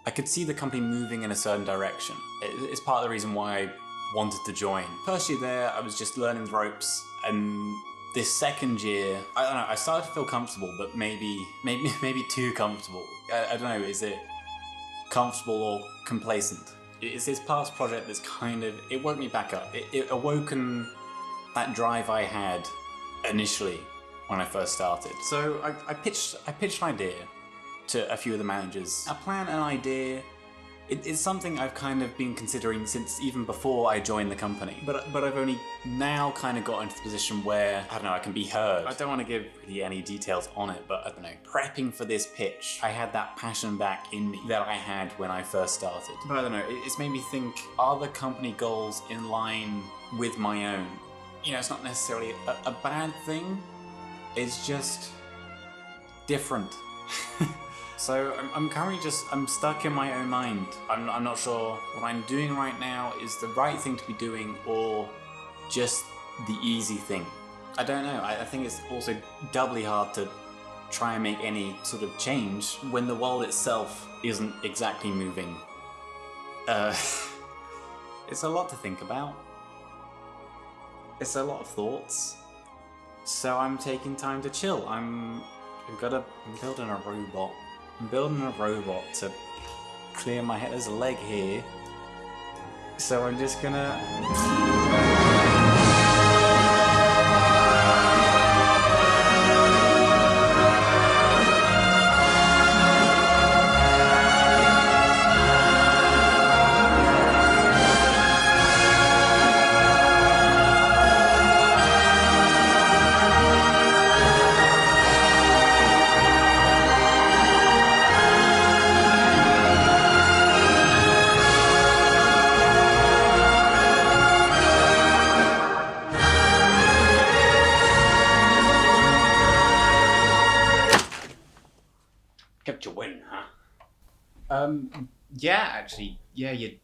I could see the company moving in a certain direction. It's part of the reason why I wanted to join. First year there, I was just learning the ropes, and this second year, I don't know, I started to feel comfortable, but maybe too comfortable. I don't know, is it comfortable or complacent? It's this past project that's it woke me back up. It awoken that drive I had initially when I first started. So I pitched an idea to a few of the managers. A plan, an idea, it's something I've kind of been considering since even before I joined the company. But I've only now kind of got into the position where, I don't know, I can be heard. I don't want to give really any details on it, but I don't know, prepping for this pitch, I had that passion back in me that I had when I first started. But I don't know, it's made me think, are the company goals in line with my own? You know, it's not necessarily a bad thing, it's just different. So I'm currently I'm stuck in my own mind. I'm not sure what I'm doing right now is the right thing to be doing or just the easy thing. I don't know. I think it's also doubly hard to try and make any sort of change when the world itself isn't exactly moving. It's a lot to think about. It's a lot of thoughts. So I'm taking time to chill. I'm building a robot. I'm building a robot to clear my head. There's a leg here. So I'm just gonna... Kept you win, huh? Yeah, actually. Yeah, you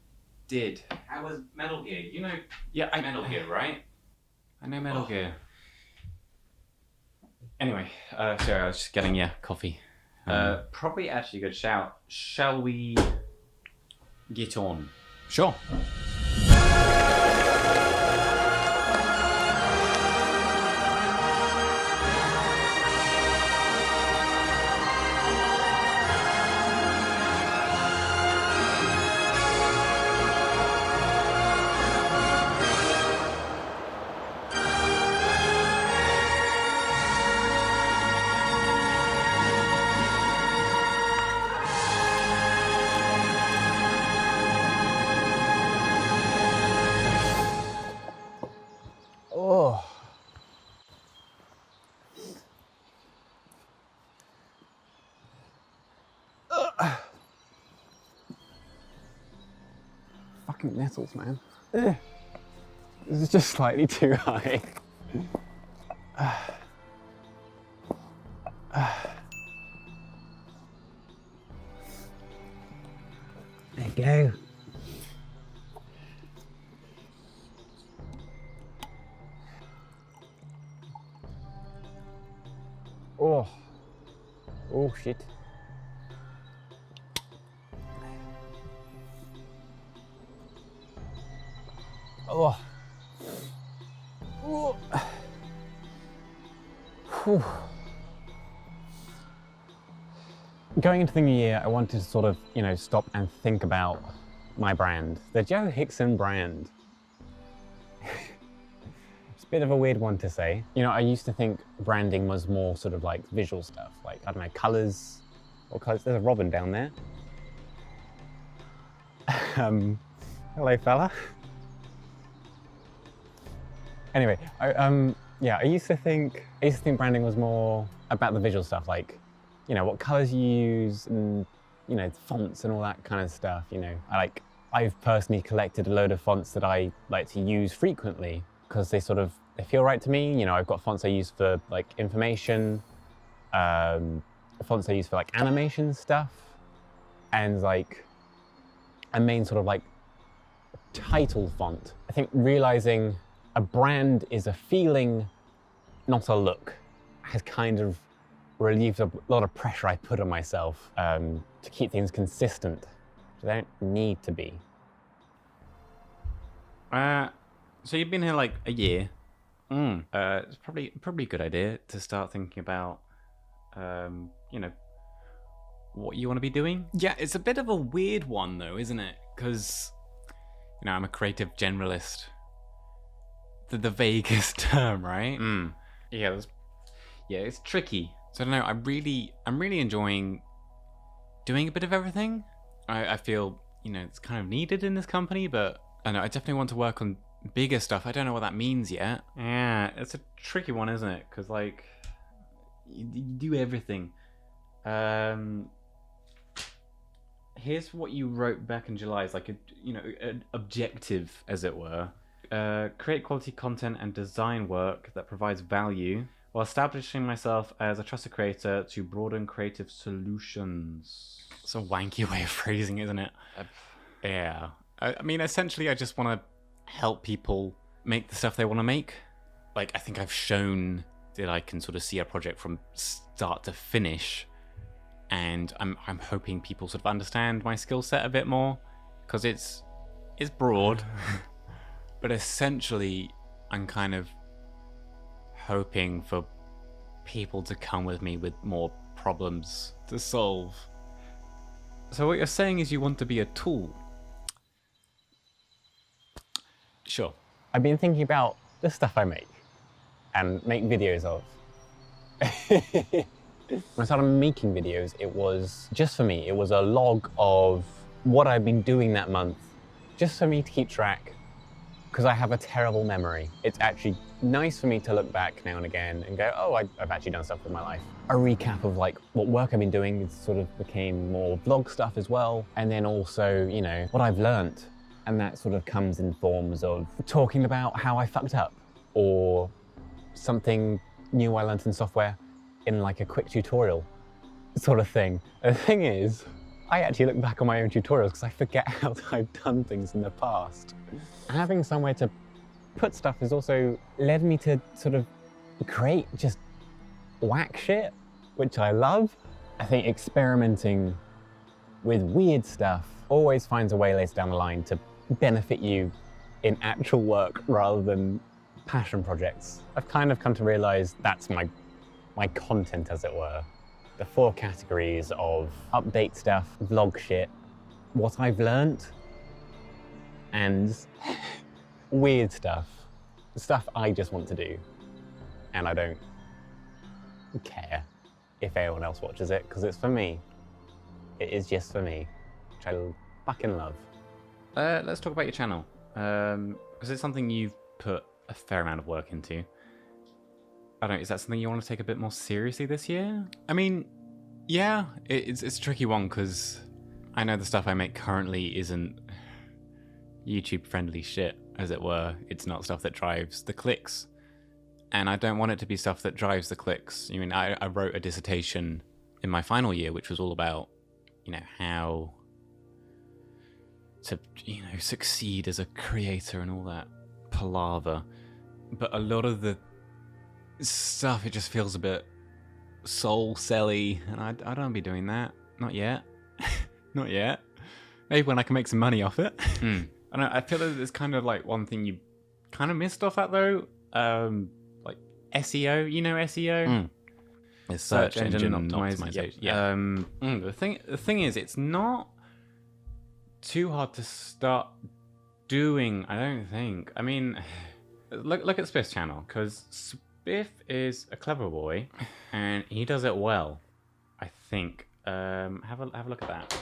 did. How was Metal Gear? You know... Yeah, Metal Gear, right? I know Metal Gear. Anyway, sorry, I was just getting coffee. Probably actually a good shout. Shall we get on? Sure. Oh. Fucking nettles, man. This is just slightly too high. There you go. Oh. Oh, shit. Oh. Oh. Whew. Going into the new year, I wanted to sort of, stop and think about my brand. The Joe Hickson brand. It's a bit of a weird one to say. I used to think branding was more sort of like visual stuff, like, I don't know, colours. What colours? There's a robin down there. Hello, fella. Anyway, I used to think branding was more about the visual stuff, like, what colours you use and, fonts and all that kind of stuff, I've personally collected a load of fonts that I like to use frequently because they feel right to me. I've got fonts I use for like information, fonts I use for like animation stuff, and like a main sort of like title font. I think realizing a brand is a feeling, not a look, has kind of relieved a lot of pressure I put on myself to keep things consistent. They don't need to be. So you've been here like a year. It's probably a good idea to start thinking about, what you want to be doing. Yeah, it's a bit of a weird one though, isn't it? Because, I'm a creative generalist. The vaguest term, right? Yeah, it's tricky. So I don't know. I'm really enjoying doing a bit of everything. I feel it's kind of needed in this company, but I know I definitely want to work on bigger stuff. I don't know what that means yet. Yeah, it's a tricky one, isn't it? Because like you do everything. Here's what you wrote back in July. It's like an objective, as it were. Create quality content and design work that provides value while establishing myself as a trusted creator to broaden creative solutions. It's a wanky way of phrasing, isn't it? Yeah. I mean, essentially, I just want to help people make the stuff they want to make. Like, I think I've shown that I can sort of see a project from start to finish, and I'm hoping people sort of understand my skill set a bit more, because it's broad. But essentially, I'm kind of hoping for people to come with me with more problems to solve. So what you're saying is you want to be a tool? Sure. I've been thinking about the stuff I make and make videos of. When I started making videos, it was just for me. It was a log of what I've been doing that month, just for me to keep track, because I have a terrible memory. It's actually nice for me to look back now and again and go, oh, I've actually done stuff with my life. A recap of like what work I've been doing. It sort of became more vlog stuff as well. And then also, what I've learnt. And that sort of comes in forms of talking about how I fucked up or something new I learnt in software in like a quick tutorial sort of thing. The thing is, I actually look back on my own tutorials because I forget how I've done things in the past. Having somewhere to put stuff has also led me to sort of create just whack shit, which I love. I think experimenting with weird stuff always finds a way later down the line to benefit you in actual work rather than passion projects. I've kind of come to realize that's my content, as it were. The 4 categories of update stuff, vlog shit, what I've learnt, and weird stuff. Stuff I just want to do. And I don't care if anyone else watches it, because it's for me. It is just for me, which I fucking love. Let's talk about your channel. Because it's something you've put a fair amount of work into. I don't know, is that something you want to take a bit more seriously this year? I mean, yeah, it's a tricky one, because I know the stuff I make currently isn't YouTube-friendly shit, as it were. It's not stuff that drives the clicks. And I don't want it to be stuff that drives the clicks. I mean, I wrote a dissertation in my final year, which was all about, you know, how to, you know, succeed as a creator and all that palaver. But a lot of the stuff, it just feels a bit soul-selly, and I don't want to be doing that. Not yet. Not yet. Maybe when I can make some money off it. I feel that there's kind of like one thing you kind of missed off that, though. Like SEO, you know SEO? It's search engine optimization. Yeah. The thing is, it's not too hard to start doing, I don't think. I mean, look at Spiff's channel, because Spiff is a clever boy, and he does it well, I think. Have a look at that.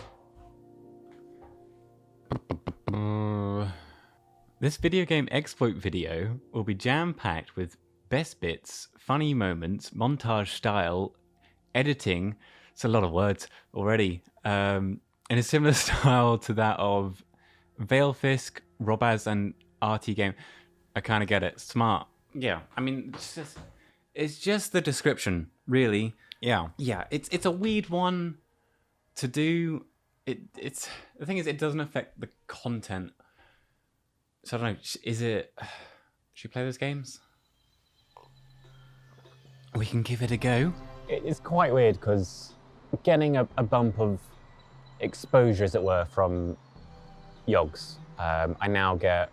This video game exploit video will be jam-packed with best bits, funny moments, montage style, editing. It's a lot of words already. In a similar style to that of Veilfisk, Robaz, and RT Game. I kind of get it. Smart. Yeah. I mean, it's just the description, really. Yeah. Yeah. It's a weird one to do. It's the thing is, it doesn't affect the content. So I don't know. Is it? Should we play those games? We can give it a go. It's quite weird because getting a bump of exposure, as it were, from Yogs. I now get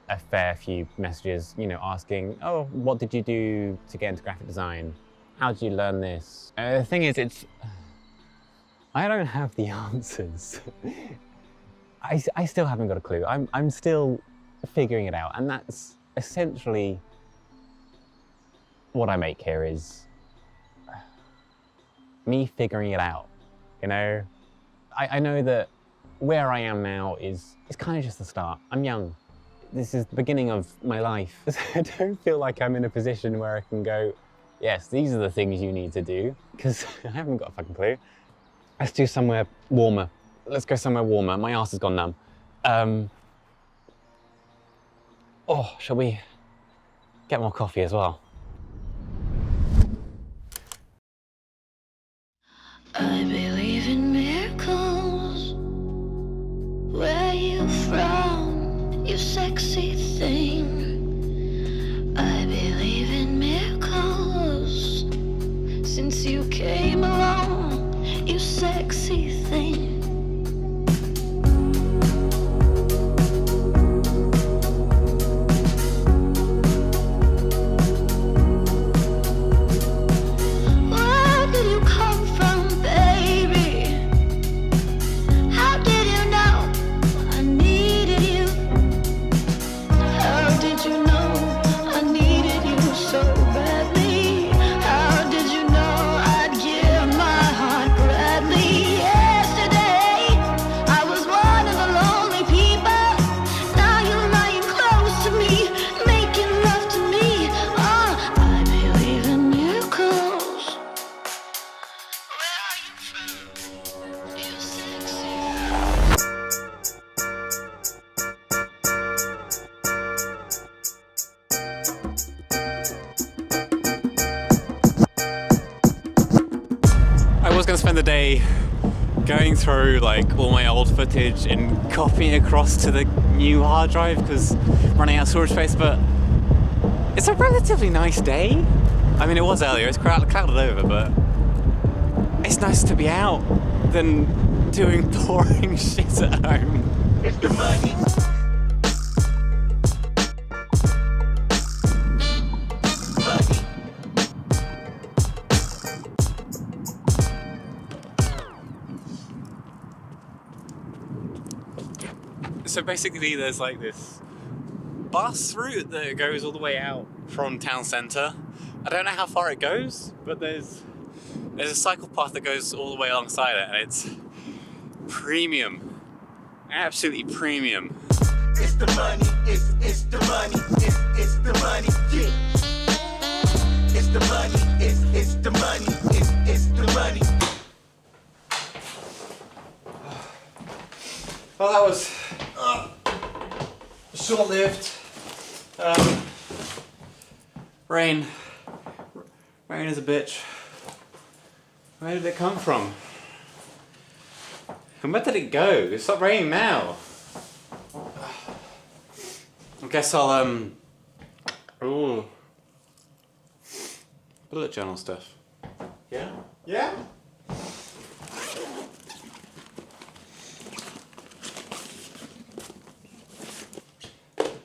a fair few messages, you know, asking, oh, what did you do to get into graphic design? How did you learn this? The thing is, I don't have the answers. I still haven't got a clue. I'm still figuring it out, and that's essentially what I make here is me figuring it out, you know? I know that where I am now is kind of just the start. I'm young. This is the beginning of my life. I don't feel like I'm in a position where I can go, yes, these are the things you need to do, because I haven't got a fucking clue. Let's do somewhere warmer. Let's go somewhere warmer. My arse has gone numb. Oh, shall we get more coffee as well? I believe in miracles. Where you from, you sexy thing? I believe in miracles. Since you came along, you sexy thing. Spend the day going through like all my old footage and copying across to the new hard drive because running out of storage space, but it's a relatively nice day. I mean, it was earlier, it's clouded over, but it's nicer to be out than doing boring shit at home. It's the money. So basically there's like this bus route that goes all the way out from town centre. I don't know how far it goes, but there's a cycle path that goes all the way alongside it, and it's premium. Absolutely premium. It's the money, it's the money, it's the money, yeah. It's the money, it's the money, it's the money. Well, that was short-lived. Rain is a bitch. Where did it come from? And where did it go? It stopped raining now. I guess I'll bullet journal stuff. Yeah? Yeah?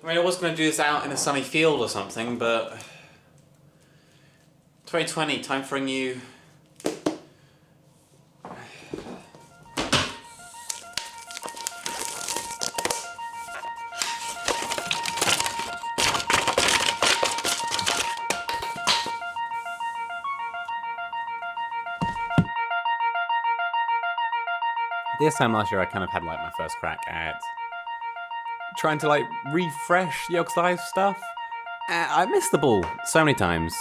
I mean, I was going to do this out in a sunny field or something, but 2020, time for a new... This time last year, I kind of had like my first crack at trying to like refresh the Organised stuff. I missed the ball so many times,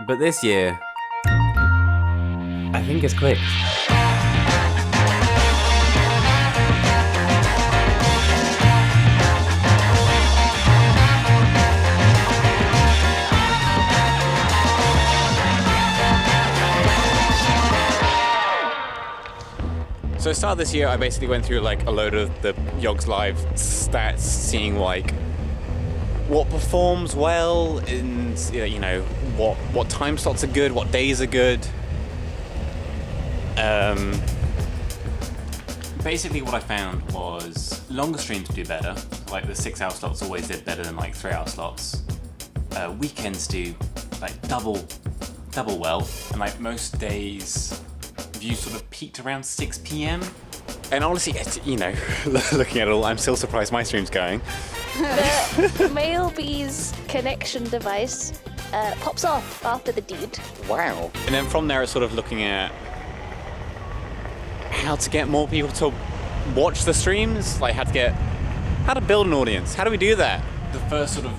but this year, I think it's clicked. So at the start of this year, I basically went through like a load of the Yogs Live stats, seeing like what performs well, and you know what time slots are good, what days are good. Basically, what I found was longer streams do better. Like the 6-hour slots always did better than like 3-hour slots. Weekends do like double well, and like most days. Views sort of peaked around 6 p.m. And honestly, you know, looking at it all, I'm still surprised my stream's going. The male bee's connection device pops off after the deed. Wow. And then from there, it's sort of looking at how to get more people to watch the streams, like how to build an audience. How do we do that? The first sort of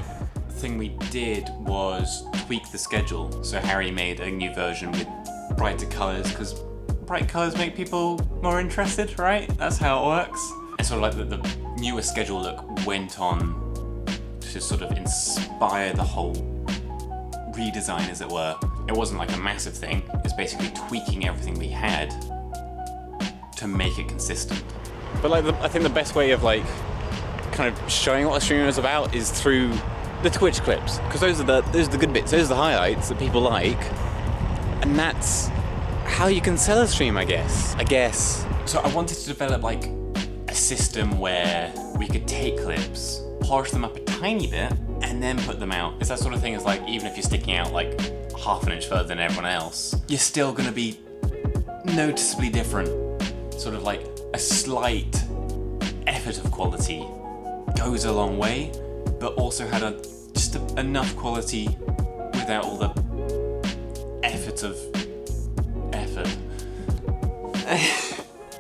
thing we did was tweak the schedule. So Harry made a new version with brighter colors, because bright colours make people more interested, right? That's how it works. And sort of like the newer schedule look went on to sort of inspire the whole redesign, as it were. It wasn't like a massive thing. It's basically tweaking everything we had to make it consistent. But like, I think the best way of like kind of showing what a streamer is about is through the Twitch clips, because those are the good bits. Those are the highlights that people like, and that's how you can sell a stream, I guess. So I wanted to develop like a system where we could take clips, polish them up a tiny bit, and then put them out. It's that sort of thing as like, even if you're sticking out like half an inch further than everyone else, you're still gonna be noticeably different. Sort of like a slight effort of quality goes a long way, but also had just enough quality without all the effort of effort.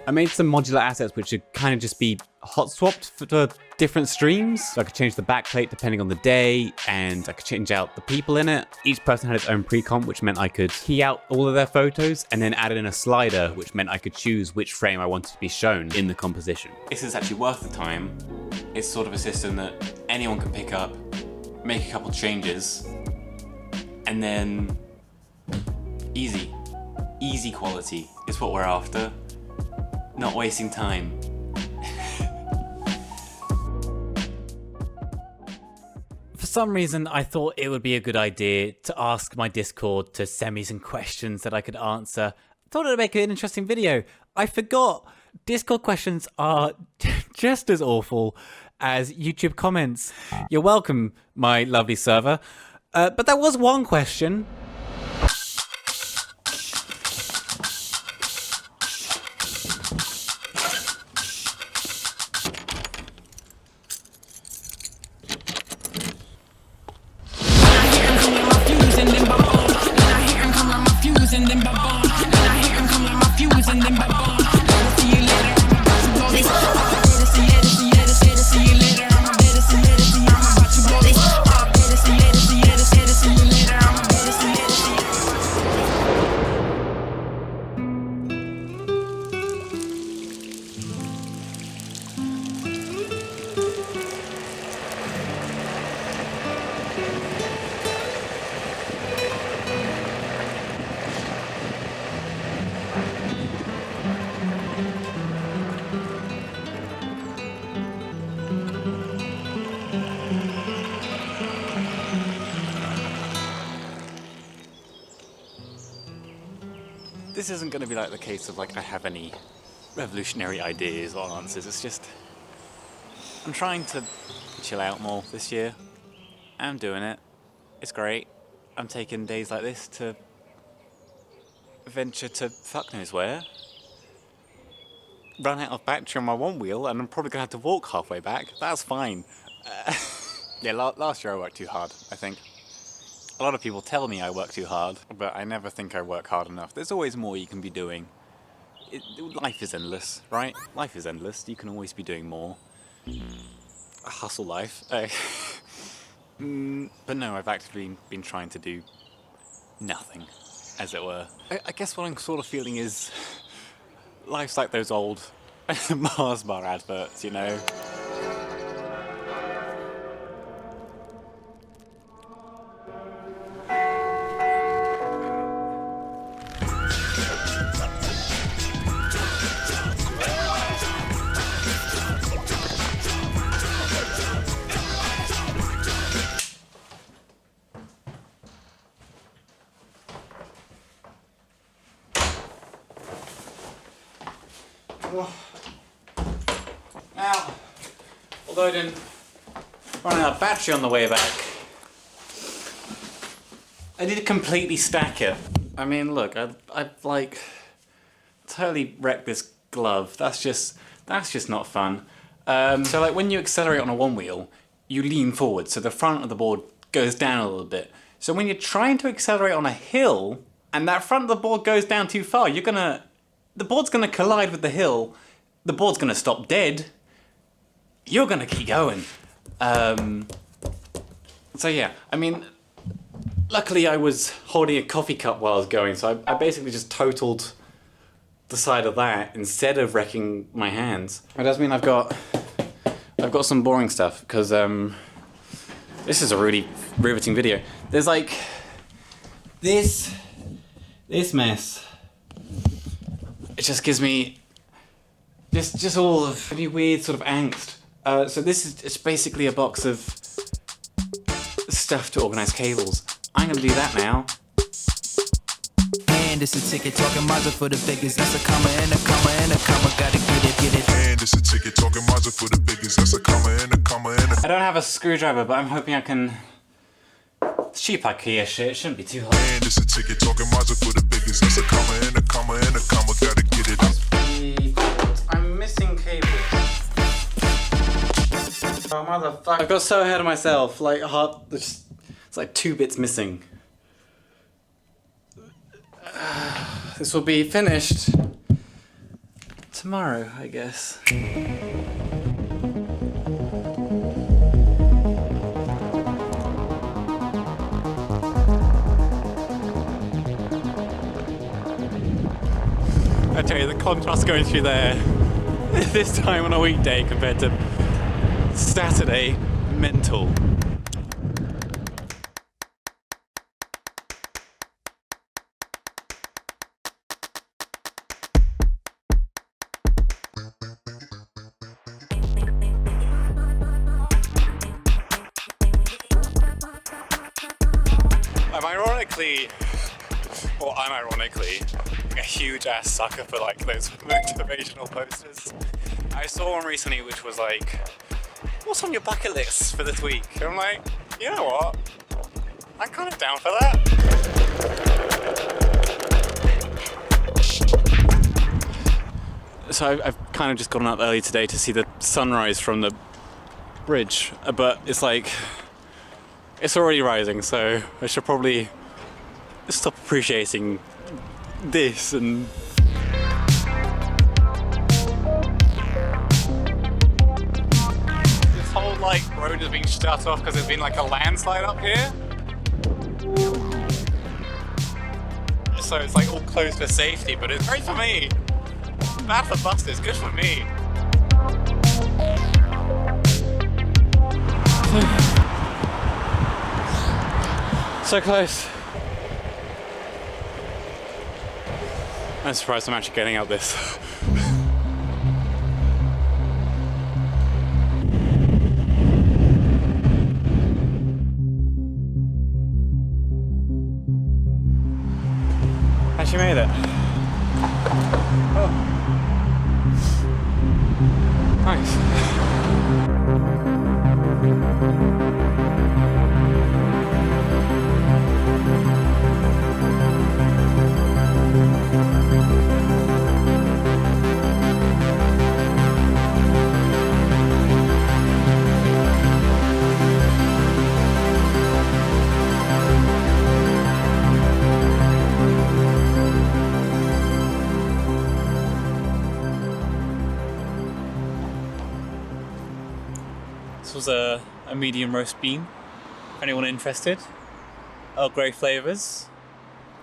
I made some modular assets which should kind of just be hot swapped for different streams. So I could change the backplate depending on the day, and I could change out the people in it. Each person had its own pre-comp, which meant I could key out all of their photos and then add in a slider, which meant I could choose which frame I wanted to be shown in the composition. This is actually worth the time. It's sort of a system that anyone can pick up, make a couple changes, and then easy quality is what we're after. Not wasting time. For some reason, I thought it would be a good idea to ask my Discord to send me some questions that I could answer thought it'd make an interesting video. I forgot Discord questions are just as awful as YouTube comments. You're welcome, my lovely server. But there was one question. This isn't going to be like the case of like I have any revolutionary ideas or answers. It's just I'm trying to chill out more this year. I'm doing it. It's great. I'm taking days like this to venture to fuck knows where. Run out of battery on my Onewheel and I'm probably going to have to walk halfway back. That's fine. Yeah, last year I worked too hard, I think. A lot of people tell me I work too hard, but I never think I work hard enough. There's always more you can be doing. Life is endless, right? Life is endless. You can always be doing more. A hustle life. But no, I've actively been trying to do nothing, as it were. I guess what I'm sort of feeling is life's like those old Mars bar adverts, you know? Now, although I didn't run out of battery on the way back, I did completely stack it. I mean, look, I've like totally wrecked this glove. That's just not fun. So like when you accelerate on a Onewheel, you lean forward, so the front of the board goes down a little bit. So when you're trying to accelerate on a hill, and that front of the board goes down too far, the board's gonna collide with the hill. The board's gonna stop dead. You're gonna keep going. So yeah, I mean, luckily I was holding a coffee cup while I was going, so I basically just totaled the side of that instead of wrecking my hands. It does mean I've got some boring stuff, because this is a really riveting video. There's like this mess. It just gives me just all of really weird sort of angst. So it's basically a box of stuff to organize cables. I'm gonna do that now. And it's a ticket talking Mazda for the biggest. That's a comma and a comma and a comma. Gotta get it. And it's a ticket talking Mazda for the biggest. That's a comma and a comma and a. I don't have a screwdriver, but I'm hoping I can. It's cheap IKEA shit. It shouldn't be too hard. And it's a ticket talking Mazda for the biggest. That's a comma and a comma and a comma. Gotta get it. I'm missing cables. Oh motherfucker! I got so ahead of myself. Like it's like 2 bits missing. This will be finished tomorrow, I guess. I tell you, the contrast going through there this time on a weekday compared to Saturday, mental. Unironically, a huge ass sucker for like those motivational posters. I saw one recently which was like, what's on your bucket list for this week? And I'm like, you know what? I'm kind of down for that. So I've kind of just gotten up early today to see the sunrise from the bridge, but it's like, it's already rising, so I should probably stop appreciating this and... This whole like road has been shut off because there's been like a landslide up here. So it's like all closed for safety, but it's great for me. Bad for buses, good for me. So close. I'm surprised I'm actually getting out this. Actually made it. Oh. Nice. This was a medium roast bean, if anyone interested. Earl Grey flavours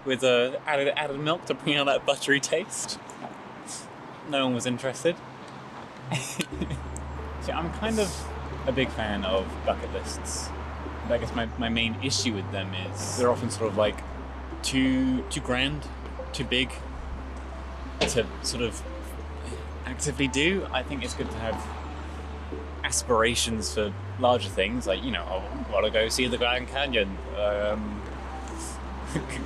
with added milk to bring out that buttery taste. No one was interested. So I'm kind of a big fan of bucket lists. I guess my main issue with them is they're often sort of like too grand, too big to sort of actively do. I think it's good to have aspirations for larger things, like, you know, I want to go see the Grand Canyon,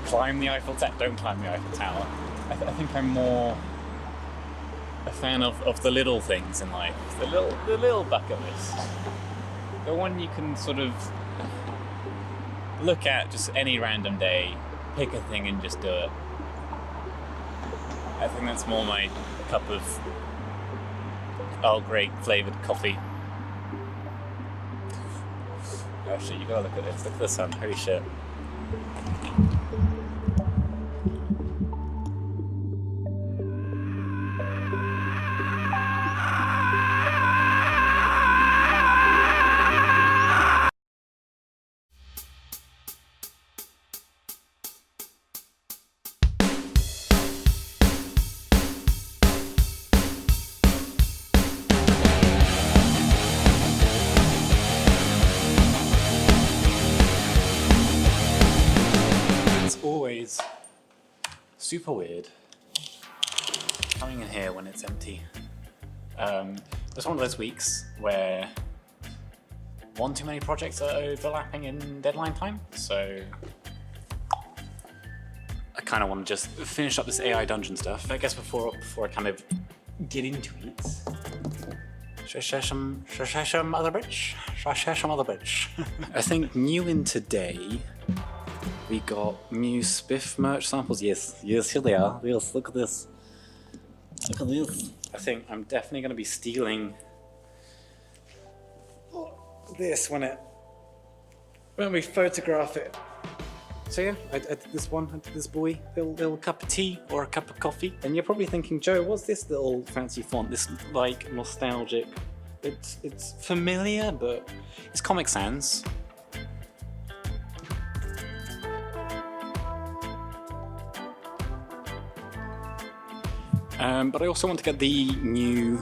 climb the Eiffel Tower. Don't climb the Eiffel Tower. I think I'm more a fan of the little things in life, the little bucket list, the one you can sort of look at just any random day, pick a thing and just do it. I think that's more my cup of Earl Grey flavoured coffee. Oh shit, you gotta look at this. Look at the sun. Holy shit. Always super weird coming in here when it's empty. It's one of those weeks where one too many projects are overlapping in deadline time, so I kind of want to just finish up this AI dungeon stuff. I guess before I kind of get into it, should I share some other bitch? I think new in today, we got new Spiff merch samples. Yes, here they are. Yes, look at this. Look at this. I think I'm definitely going to be stealing this when we photograph it. So yeah, I did this one. I did this boy, little cup of tea or a cup of coffee. And you're probably thinking, Joe, what's this little fancy font? This like nostalgic. It's familiar, but it's Comic Sans. But I also want to get the new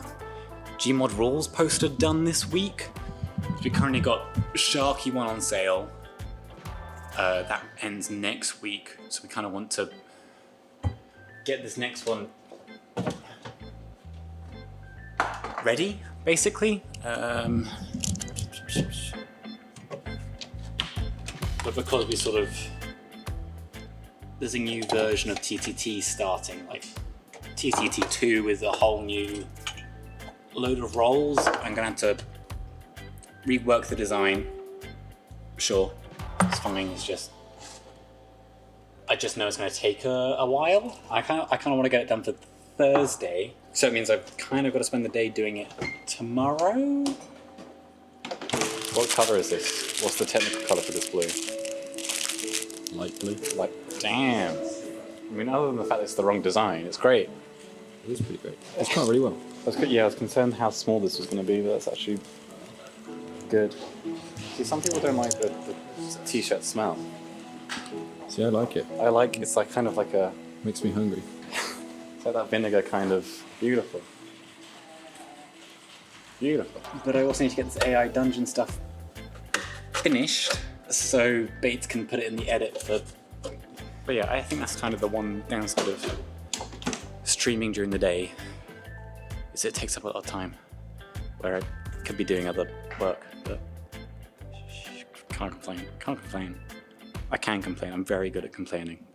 Gmod rules poster done this week. We currently got Sharky one on sale. That ends next week, so we kind of want to get this next one ready, basically. But because we sort of there's a new version of TTT starting, like TTT 2 with a whole new load of roles. I'm gonna have to rework the design. Sure, it's fine. It's just, I just know it's gonna take a while. I kind of want to get it done for Thursday, so it means I've kind of got to spend the day doing it tomorrow. What color is this? What's the technical color for this blue? Light blue. Like, damn. I mean, other than the fact that it's the wrong design, it's great. It is pretty great. It's come out really well. I was concerned how small this was going to be, but that's actually good. See, some people don't like the t-shirt smell. See, I like it. It's like kind of like a... Makes me hungry. It's like that vinegar kind of beautiful. Beautiful. But I also need to get this AI dungeon stuff finished, so Bates can put it in the edit for... But yeah, I think that's kind of the one downside of streaming during the day, is it takes up a lot of time, where I could be doing other work, but can't complain. I can complain, I'm very good at complaining.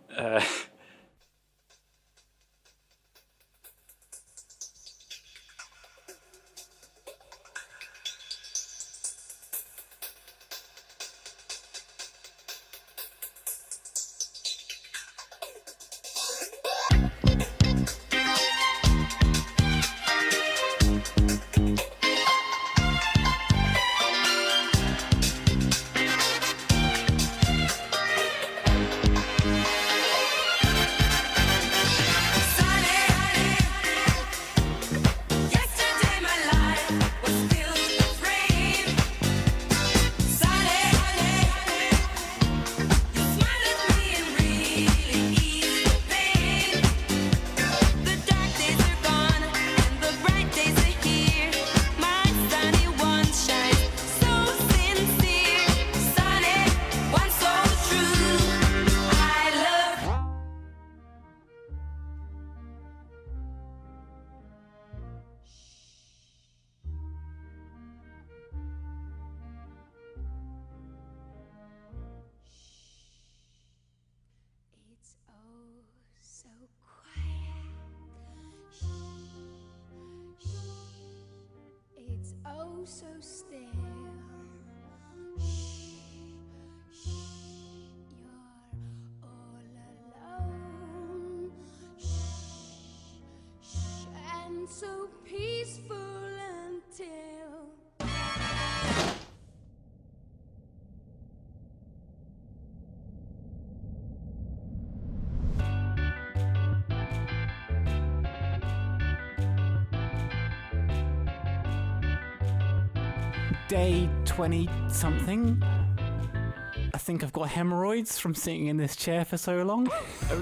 Oh, so still. Shh, shh, you're all alone. Shh, shh, and so peaceful until. Day 20-something. I think I've got hemorrhoids from sitting in this chair for so long.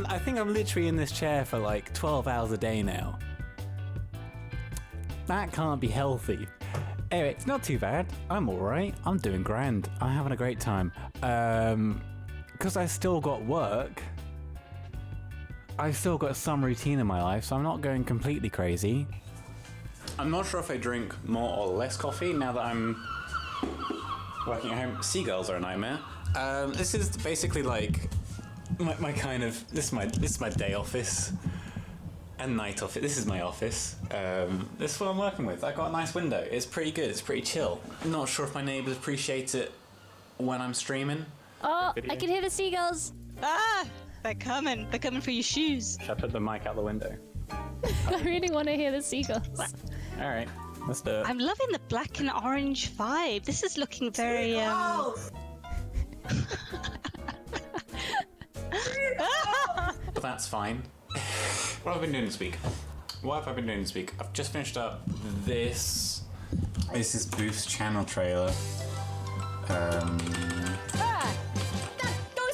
I think I'm literally in this chair for like 12 hours a day now. That can't be healthy. Anyway, it's not too bad. I'm alright. I'm doing grand. I'm having a great time. Because I still got work, I've still got some routine in my life, so I'm not going completely crazy. I'm not sure if I drink more or less coffee now that I'm working at home. Seagulls are a nightmare. This is basically like my kind of, this is my day office and night office. This is my office. This is what I'm working with. I've got a nice window. It's pretty good. It's pretty chill. I'm not sure if my neighbours appreciate it when I'm streaming. Oh, I can hear the seagulls. Ah, they're coming. They're coming for your shoes. Should I put the mic out the window? I really want to hear the seagulls. All right, let's do it. I'm loving the black and orange vibe. This is looking very But that's fine. What have I been doing this week? I've just finished up this. This is Booth's channel trailer. Those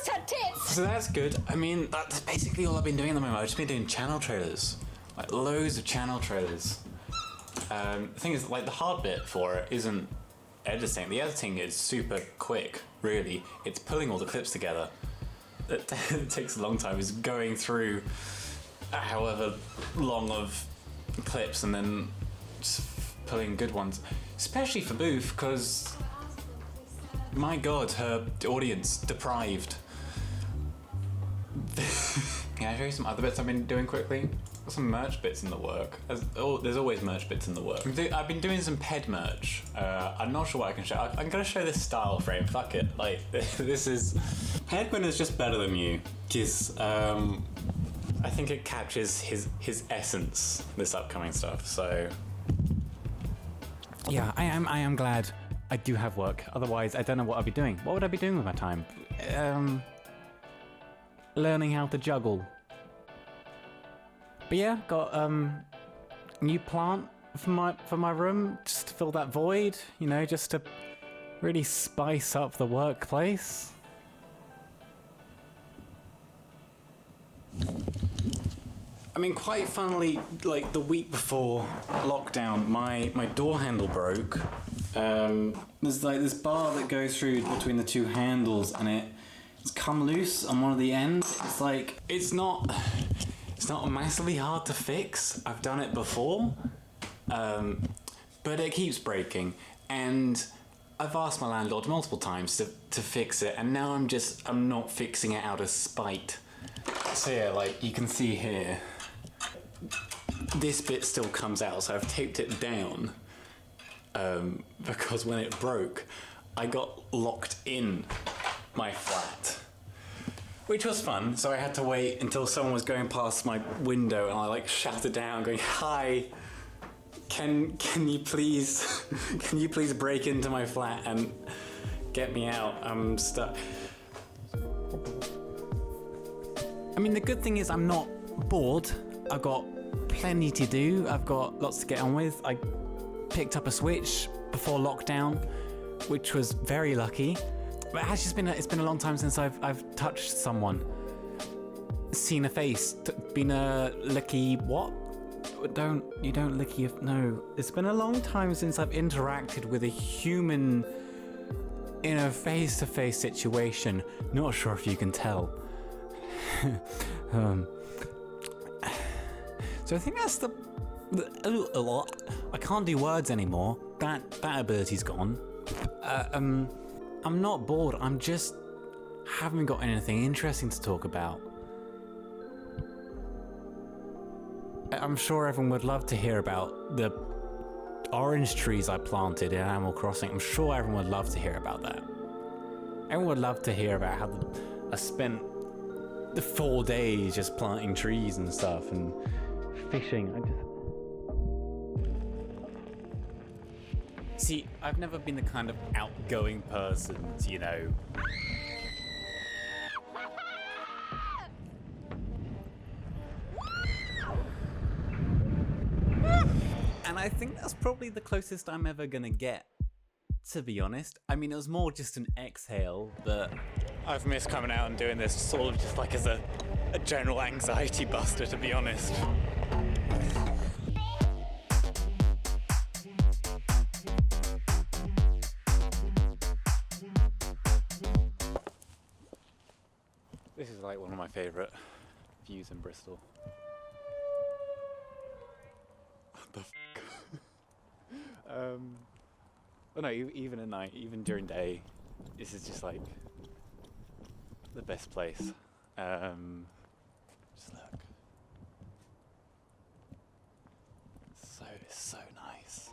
had tits! So that's good. I mean, that's basically all I've been doing at the moment. I've just been doing channel trailers. Like, loads of channel trailers. The thing is, like, the hard bit for it isn't editing. The editing is super quick, really. It's pulling all the clips together. It takes a long time. It's going through however long of clips and then just pulling good ones. Especially for Booth, because, my God, her audience deprived. Can I show you some other bits I've been doing quickly? Got some merch bits in the work. There's always merch bits in the work. I've been doing some ped merch. I'm not sure what I can show. I'm gonna show this style frame. Fuck it. Like this is Pedman is just better than you. Because I think it captures his essence. This upcoming stuff. So yeah, I am glad I do have work. Otherwise, I don't know what I'd be doing. What would I be doing with my time? Learning how to juggle. But yeah, got new plant for my room, just to fill that void, you know, just to really spice up the workplace. I mean, quite funnily, like the week before lockdown, my door handle broke. There's like this bar that goes through between the two handles, and it's come loose on one of the ends. It's like it's not massively hard to fix. I've done it before, but it keeps breaking, and I've asked my landlord multiple times to fix it, and now I'm not fixing it out of spite. So yeah, like you can see here, this bit still comes out, so I've taped it down because when it broke, I got locked in my flat. Which was fun, so I had to wait until someone was going past my window, and I like shouted down, going, "Hi, can you please break into my flat and get me out? I'm stuck." I mean, the good thing is I'm not bored. I've got plenty to do. I've got lots to get on with. I picked up a Switch before lockdown, which was very lucky. But it's been a long time since I've touched someone, seen a face, been a licky what? You don't licky no. It's been a long time since I've interacted with a human in a face-to-face situation. Not sure if you can tell. So I think that's a lot. I can't do words anymore. That ability's gone. I'm not bored, I'm just haven't got anything interesting to talk about. I'm sure everyone would love to hear about the orange trees I planted in Animal Crossing. I'm sure everyone would love to hear about that. Everyone would love to hear about how I spent the 4 days just planting trees and stuff and fishing. See, I've never been the kind of outgoing person, you know. And I think that's probably the closest I'm ever gonna get, to be honest. I mean, it was more just an exhale, but I've missed coming out and doing this sort of just like as a general anxiety buster, to be honest. This is like one of my favourite views in Bristol. What the f***? Well, no, even at night, even during day, this is just like the best place. Just look. It's so nice.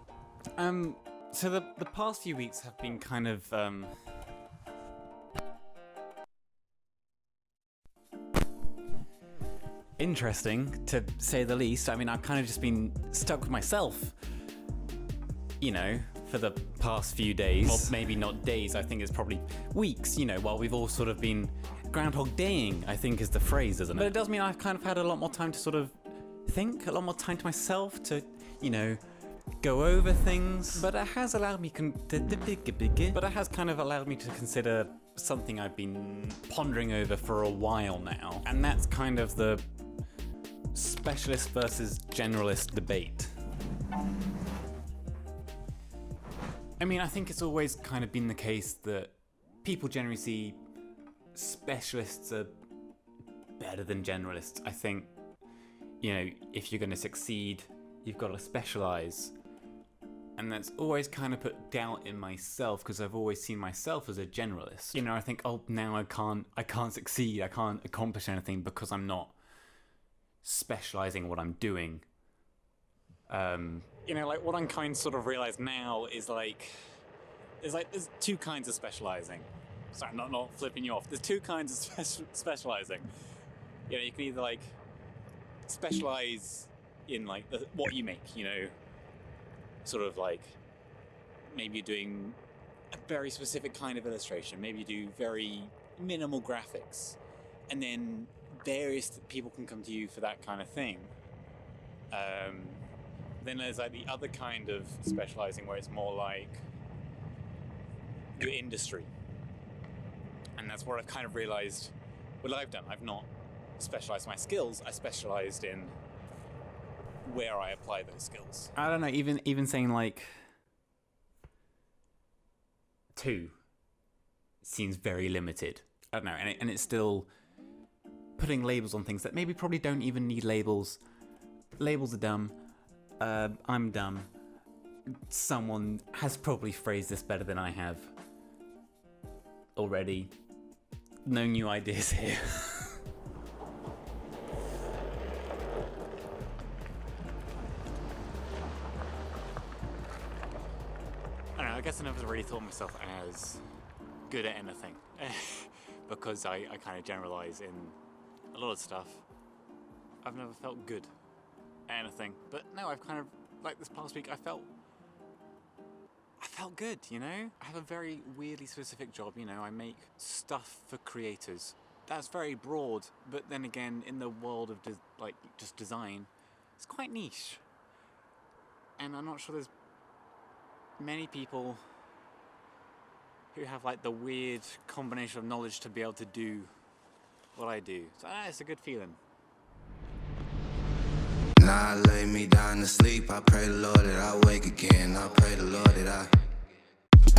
So the past few weeks have been kind of interesting, to say the least. I mean, I've kind of just been stuck with myself, you know, for the past few days. Well, maybe not days, I think it's probably weeks, you know, while we've all sort of been Groundhog Daying, I think is the phrase, isn't it? But it does mean I've kind of had a lot more time to sort of think, a lot more time to myself to, you know, go over things. But it has allowed me kind of allowed me to consider something I've been pondering over for a while now. And that's kind of the specialist versus generalist debate. I mean, I think it's always kind of been the case that people generally see specialists are better than generalists. I think, you know, if you're going to succeed, you've got to specialise. And that's always kind of put doubt in myself because I've always seen myself as a generalist. You know, I think, oh, now I can't succeed, I can't accomplish anything because I'm not specialising what I'm doing. You know, like what I'm kind of sort of realised now is like there's two kinds of specialising. Sorry, I'm not flipping you off. There's two kinds of specialising. You know, you can either like specialise in like what you make, you know, sort of like maybe you're doing a very specific kind of illustration, maybe you do very minimal graphics, and then various people can come to you for that kind of thing. Then there's like the other kind of specializing where it's more like your industry, and that's where I've kind of realized what I've done. I've not specialized my skills, I specialized in where I apply those skills. I don't know, even saying like 2 seems very limited. I don't know, and it's still putting labels on things that maybe probably don't even need labels. Labels are dumb. I'm dumb. Someone has probably phrased this better than I have already. No new ideas here. I guess I never really thought of myself as good at anything because I kind of generalize in a lot of stuff. I've never felt good at anything, but no, I've kind of, like this past week, I felt good, you know? I have a very weirdly specific job, you know, I make stuff for creators. That's very broad, but then again, in the world of just design, it's quite niche. And I'm not sure there's many people who have like the weird combination of knowledge to be able to do what I do. So it's a good feeling. Now I lay me down to sleep. I pray the Lord that I wake again. I pray the Lord that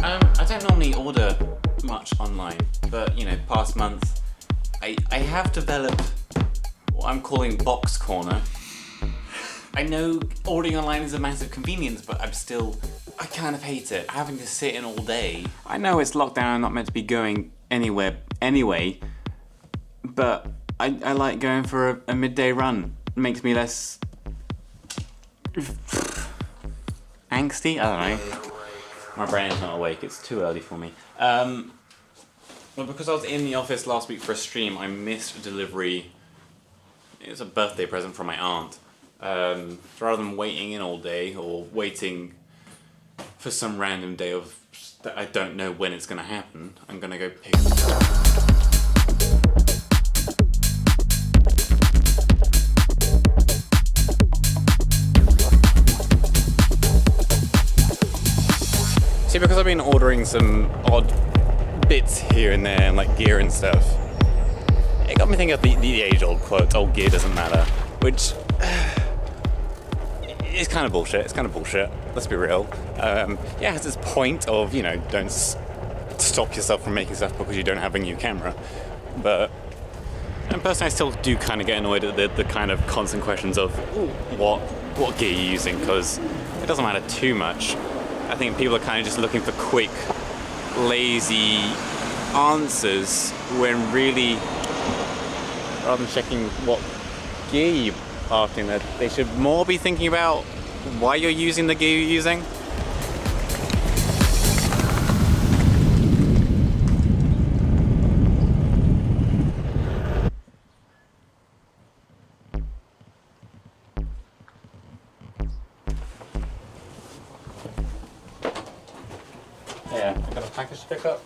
I don't normally order much online, but you know, past month I have developed what I'm calling Box Corner. I know ordering online is a massive convenience, but I kind of hate it. Having to sit in all day. I know it's lockdown, I'm not meant to be going anywhere anyway, but I like going for a midday run. It makes me less angsty? I don't know. My brain is not awake, it's too early for me. Well, because I was in the office last week for a stream, I missed a delivery. It was a birthday present from my aunt. So rather than waiting in all day or waiting for some random day of that I don't know when it's going to happen, I'm going to go pick it up. See, because I've been ordering some odd bits here and there, and like gear and stuff, it got me thinking of the age-old quote, old gear doesn't matter, which is kind of bullshit. It's kind of bullshit, let's be real. Yeah, it has this point of, you know, don't stop yourself from making stuff because you don't have a new camera. But, and personally, I still do kind of get annoyed at the kind of constant questions of what gear you're using, because it doesn't matter too much. I think people are kind of just looking for quick, lazy answers when really, rather than checking what gear you are after, that they should more be thinking about why you're using the gear you're using. Yeah, I got a package to pick up.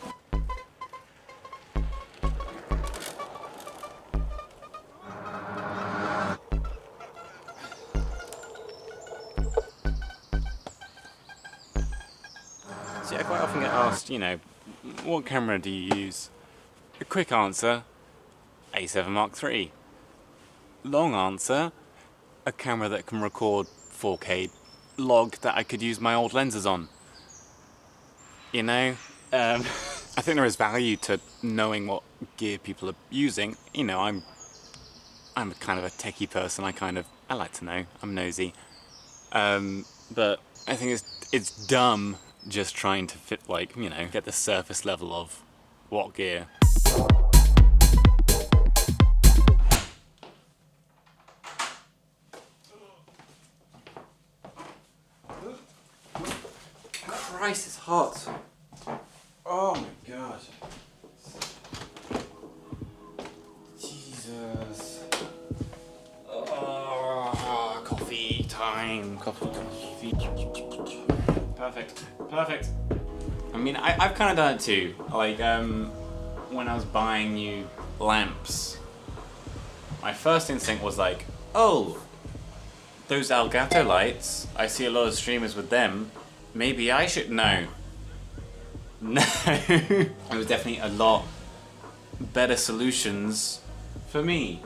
See, I quite often get asked, you know, what camera do you use? A quick answer, A7 Mark III. Long answer, a camera that can record 4K log that I could use my old lenses on. You know, I think there is value to knowing what gear people are using. You know, I'm kind of a techie person. I like to know. I'm nosy. But I think it's dumb just trying to fit, like, you know, get the surface level of what gear. Christ, it's hot. Oh my god. Jesus. Oh, coffee time. Coffee. Perfect. Perfect. I mean, I've kind of done it too. Like, when I was buying new lamps, my first instinct was like, oh, those Elgato lights, I see a lot of streamers with them. Maybe I should know. No. There was definitely a lot better solutions for me.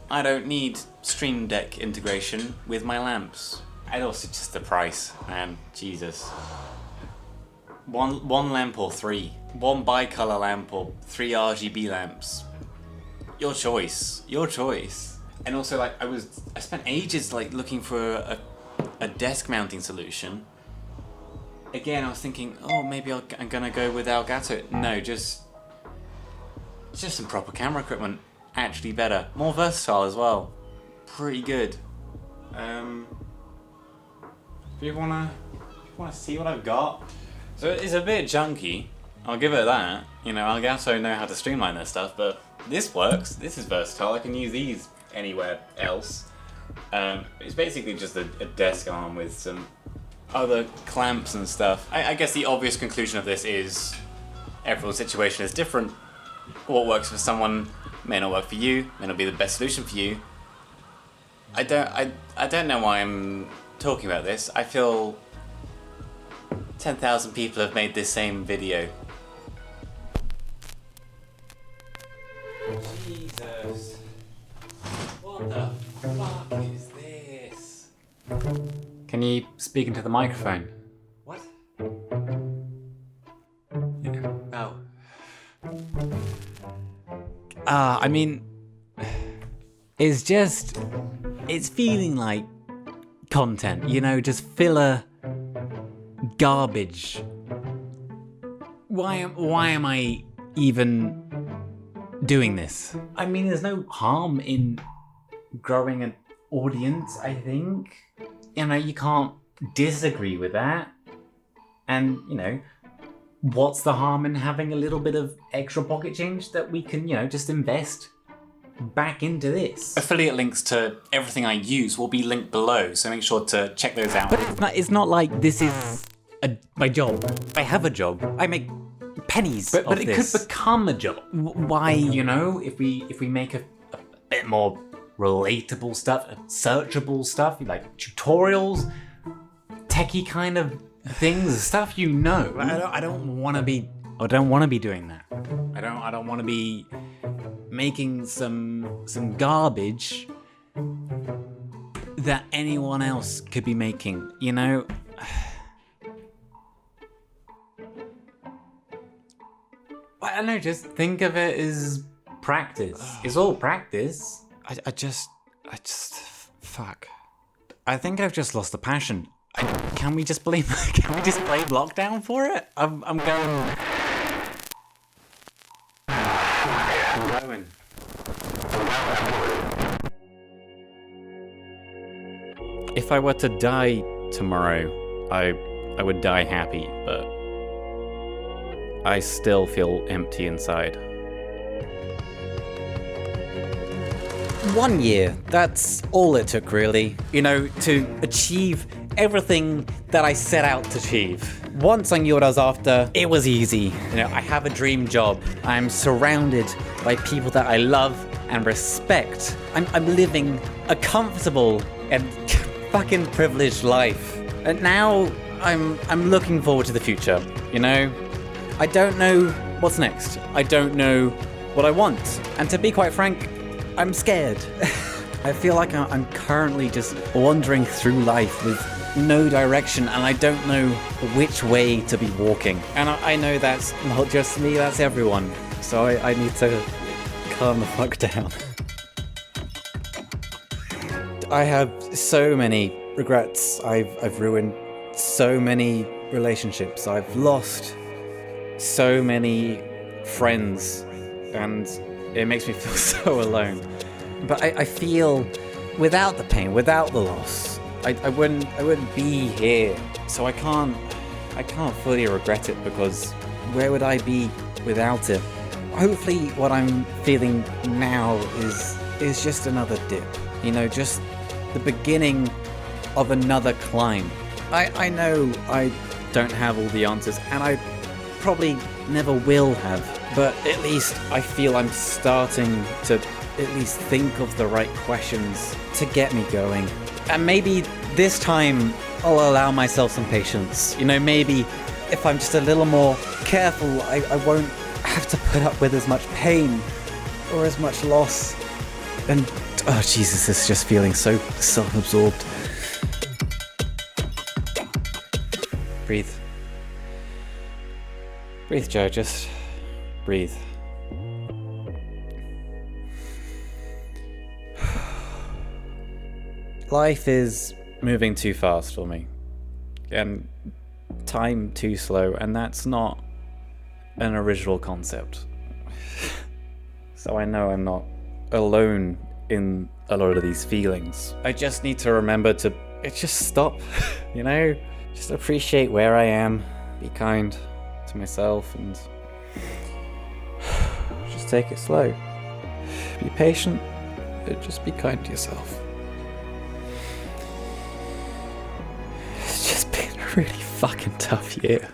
I don't need Stream Deck integration with my lamps. And also just the price, man. Jesus. One lamp or three. One bicolor lamp or 3 RGB lamps. Your choice. Your choice. And also, like, I spent ages like looking for a desk mounting solution. Again, I was thinking, oh, maybe I'm gonna go with Elgato. No, just some proper camera equipment. Actually better. More versatile as well. Pretty good. If you wanna see what I've got. So it's a bit junky. I'll give it that. You know, Elgato know how to streamline their stuff, but this works. This is versatile. I can use these anywhere else. It's basically just a desk arm with some other clamps and stuff. I guess the obvious conclusion of this is everyone's situation is different. What works for someone may not work for you, may not be the best solution for you. I don't know why I'm talking about this. I feel 10,000 people have made this same video. Jesus. What the fuck is this? Can you speak into the microphone? What? Yeah. Oh. I mean, it's feeling like content, you know, just filler garbage. Why am I even doing this? I mean, there's no harm in growing an audience, I think. You know, you can't disagree with that. And, you know, what's the harm in having a little bit of extra pocket change that we can, you know, just invest back into this? Affiliate links to everything I use will be linked below, so make sure to check those out. But it's not like this is my job. I have a job. I make pennies but it could become a job. Why, you know, if we make a bit more relatable stuff, searchable stuff, like tutorials, techie kind of things, stuff, you know. I don't want to be doing that. I don't want to be making some garbage that anyone else could be making, you know. I don't know, just think of it as practice. It's all practice. I just fuck. I think I've just lost the passion. Can we just blame lockdown for it? I'm going. If I were to die tomorrow, I would die happy, but I still feel empty inside. 1 year, that's all it took, really. You know, to achieve everything that I set out to achieve. Once I knew what I was after, it was easy. You know, I have a dream job. I'm surrounded by people that I love and respect. I'm living a comfortable and fucking privileged life. And now I'm looking forward to the future, you know? I don't know what's next. I don't know what I want. And to be quite frank, I'm scared. I feel like I'm currently just wandering through life with no direction, and I don't know which way to be walking. And I know that's not just me, that's everyone. So I need to calm the fuck down. I have so many regrets. I've ruined so many relationships. I've lost so many friends, and it makes me feel so alone. But I feel without the pain, without the loss, I wouldn't be here. So I can't fully regret it, because where would I be without it? Hopefully what I'm feeling now is just another dip. You know, just the beginning of another climb. I know I don't have all the answers, and I probably never will have, but at least I feel I'm starting to at least think of the right questions to get me going. And maybe this time I'll allow myself some patience. You know, maybe if I'm just a little more careful, I won't have to put up with as much pain or as much loss. And oh Jesus, this is just feeling so self-absorbed. Breathe. Breathe, Joe, just breathe. Life is moving too fast for me, and time too slow, and that's not an original concept. So I know I'm not alone in a lot of these feelings. I just need to remember to just stop, you know? Just appreciate where I am, be kind to myself, and just take it slow. Be patient, but just be kind to yourself. It's just been a really fucking tough year.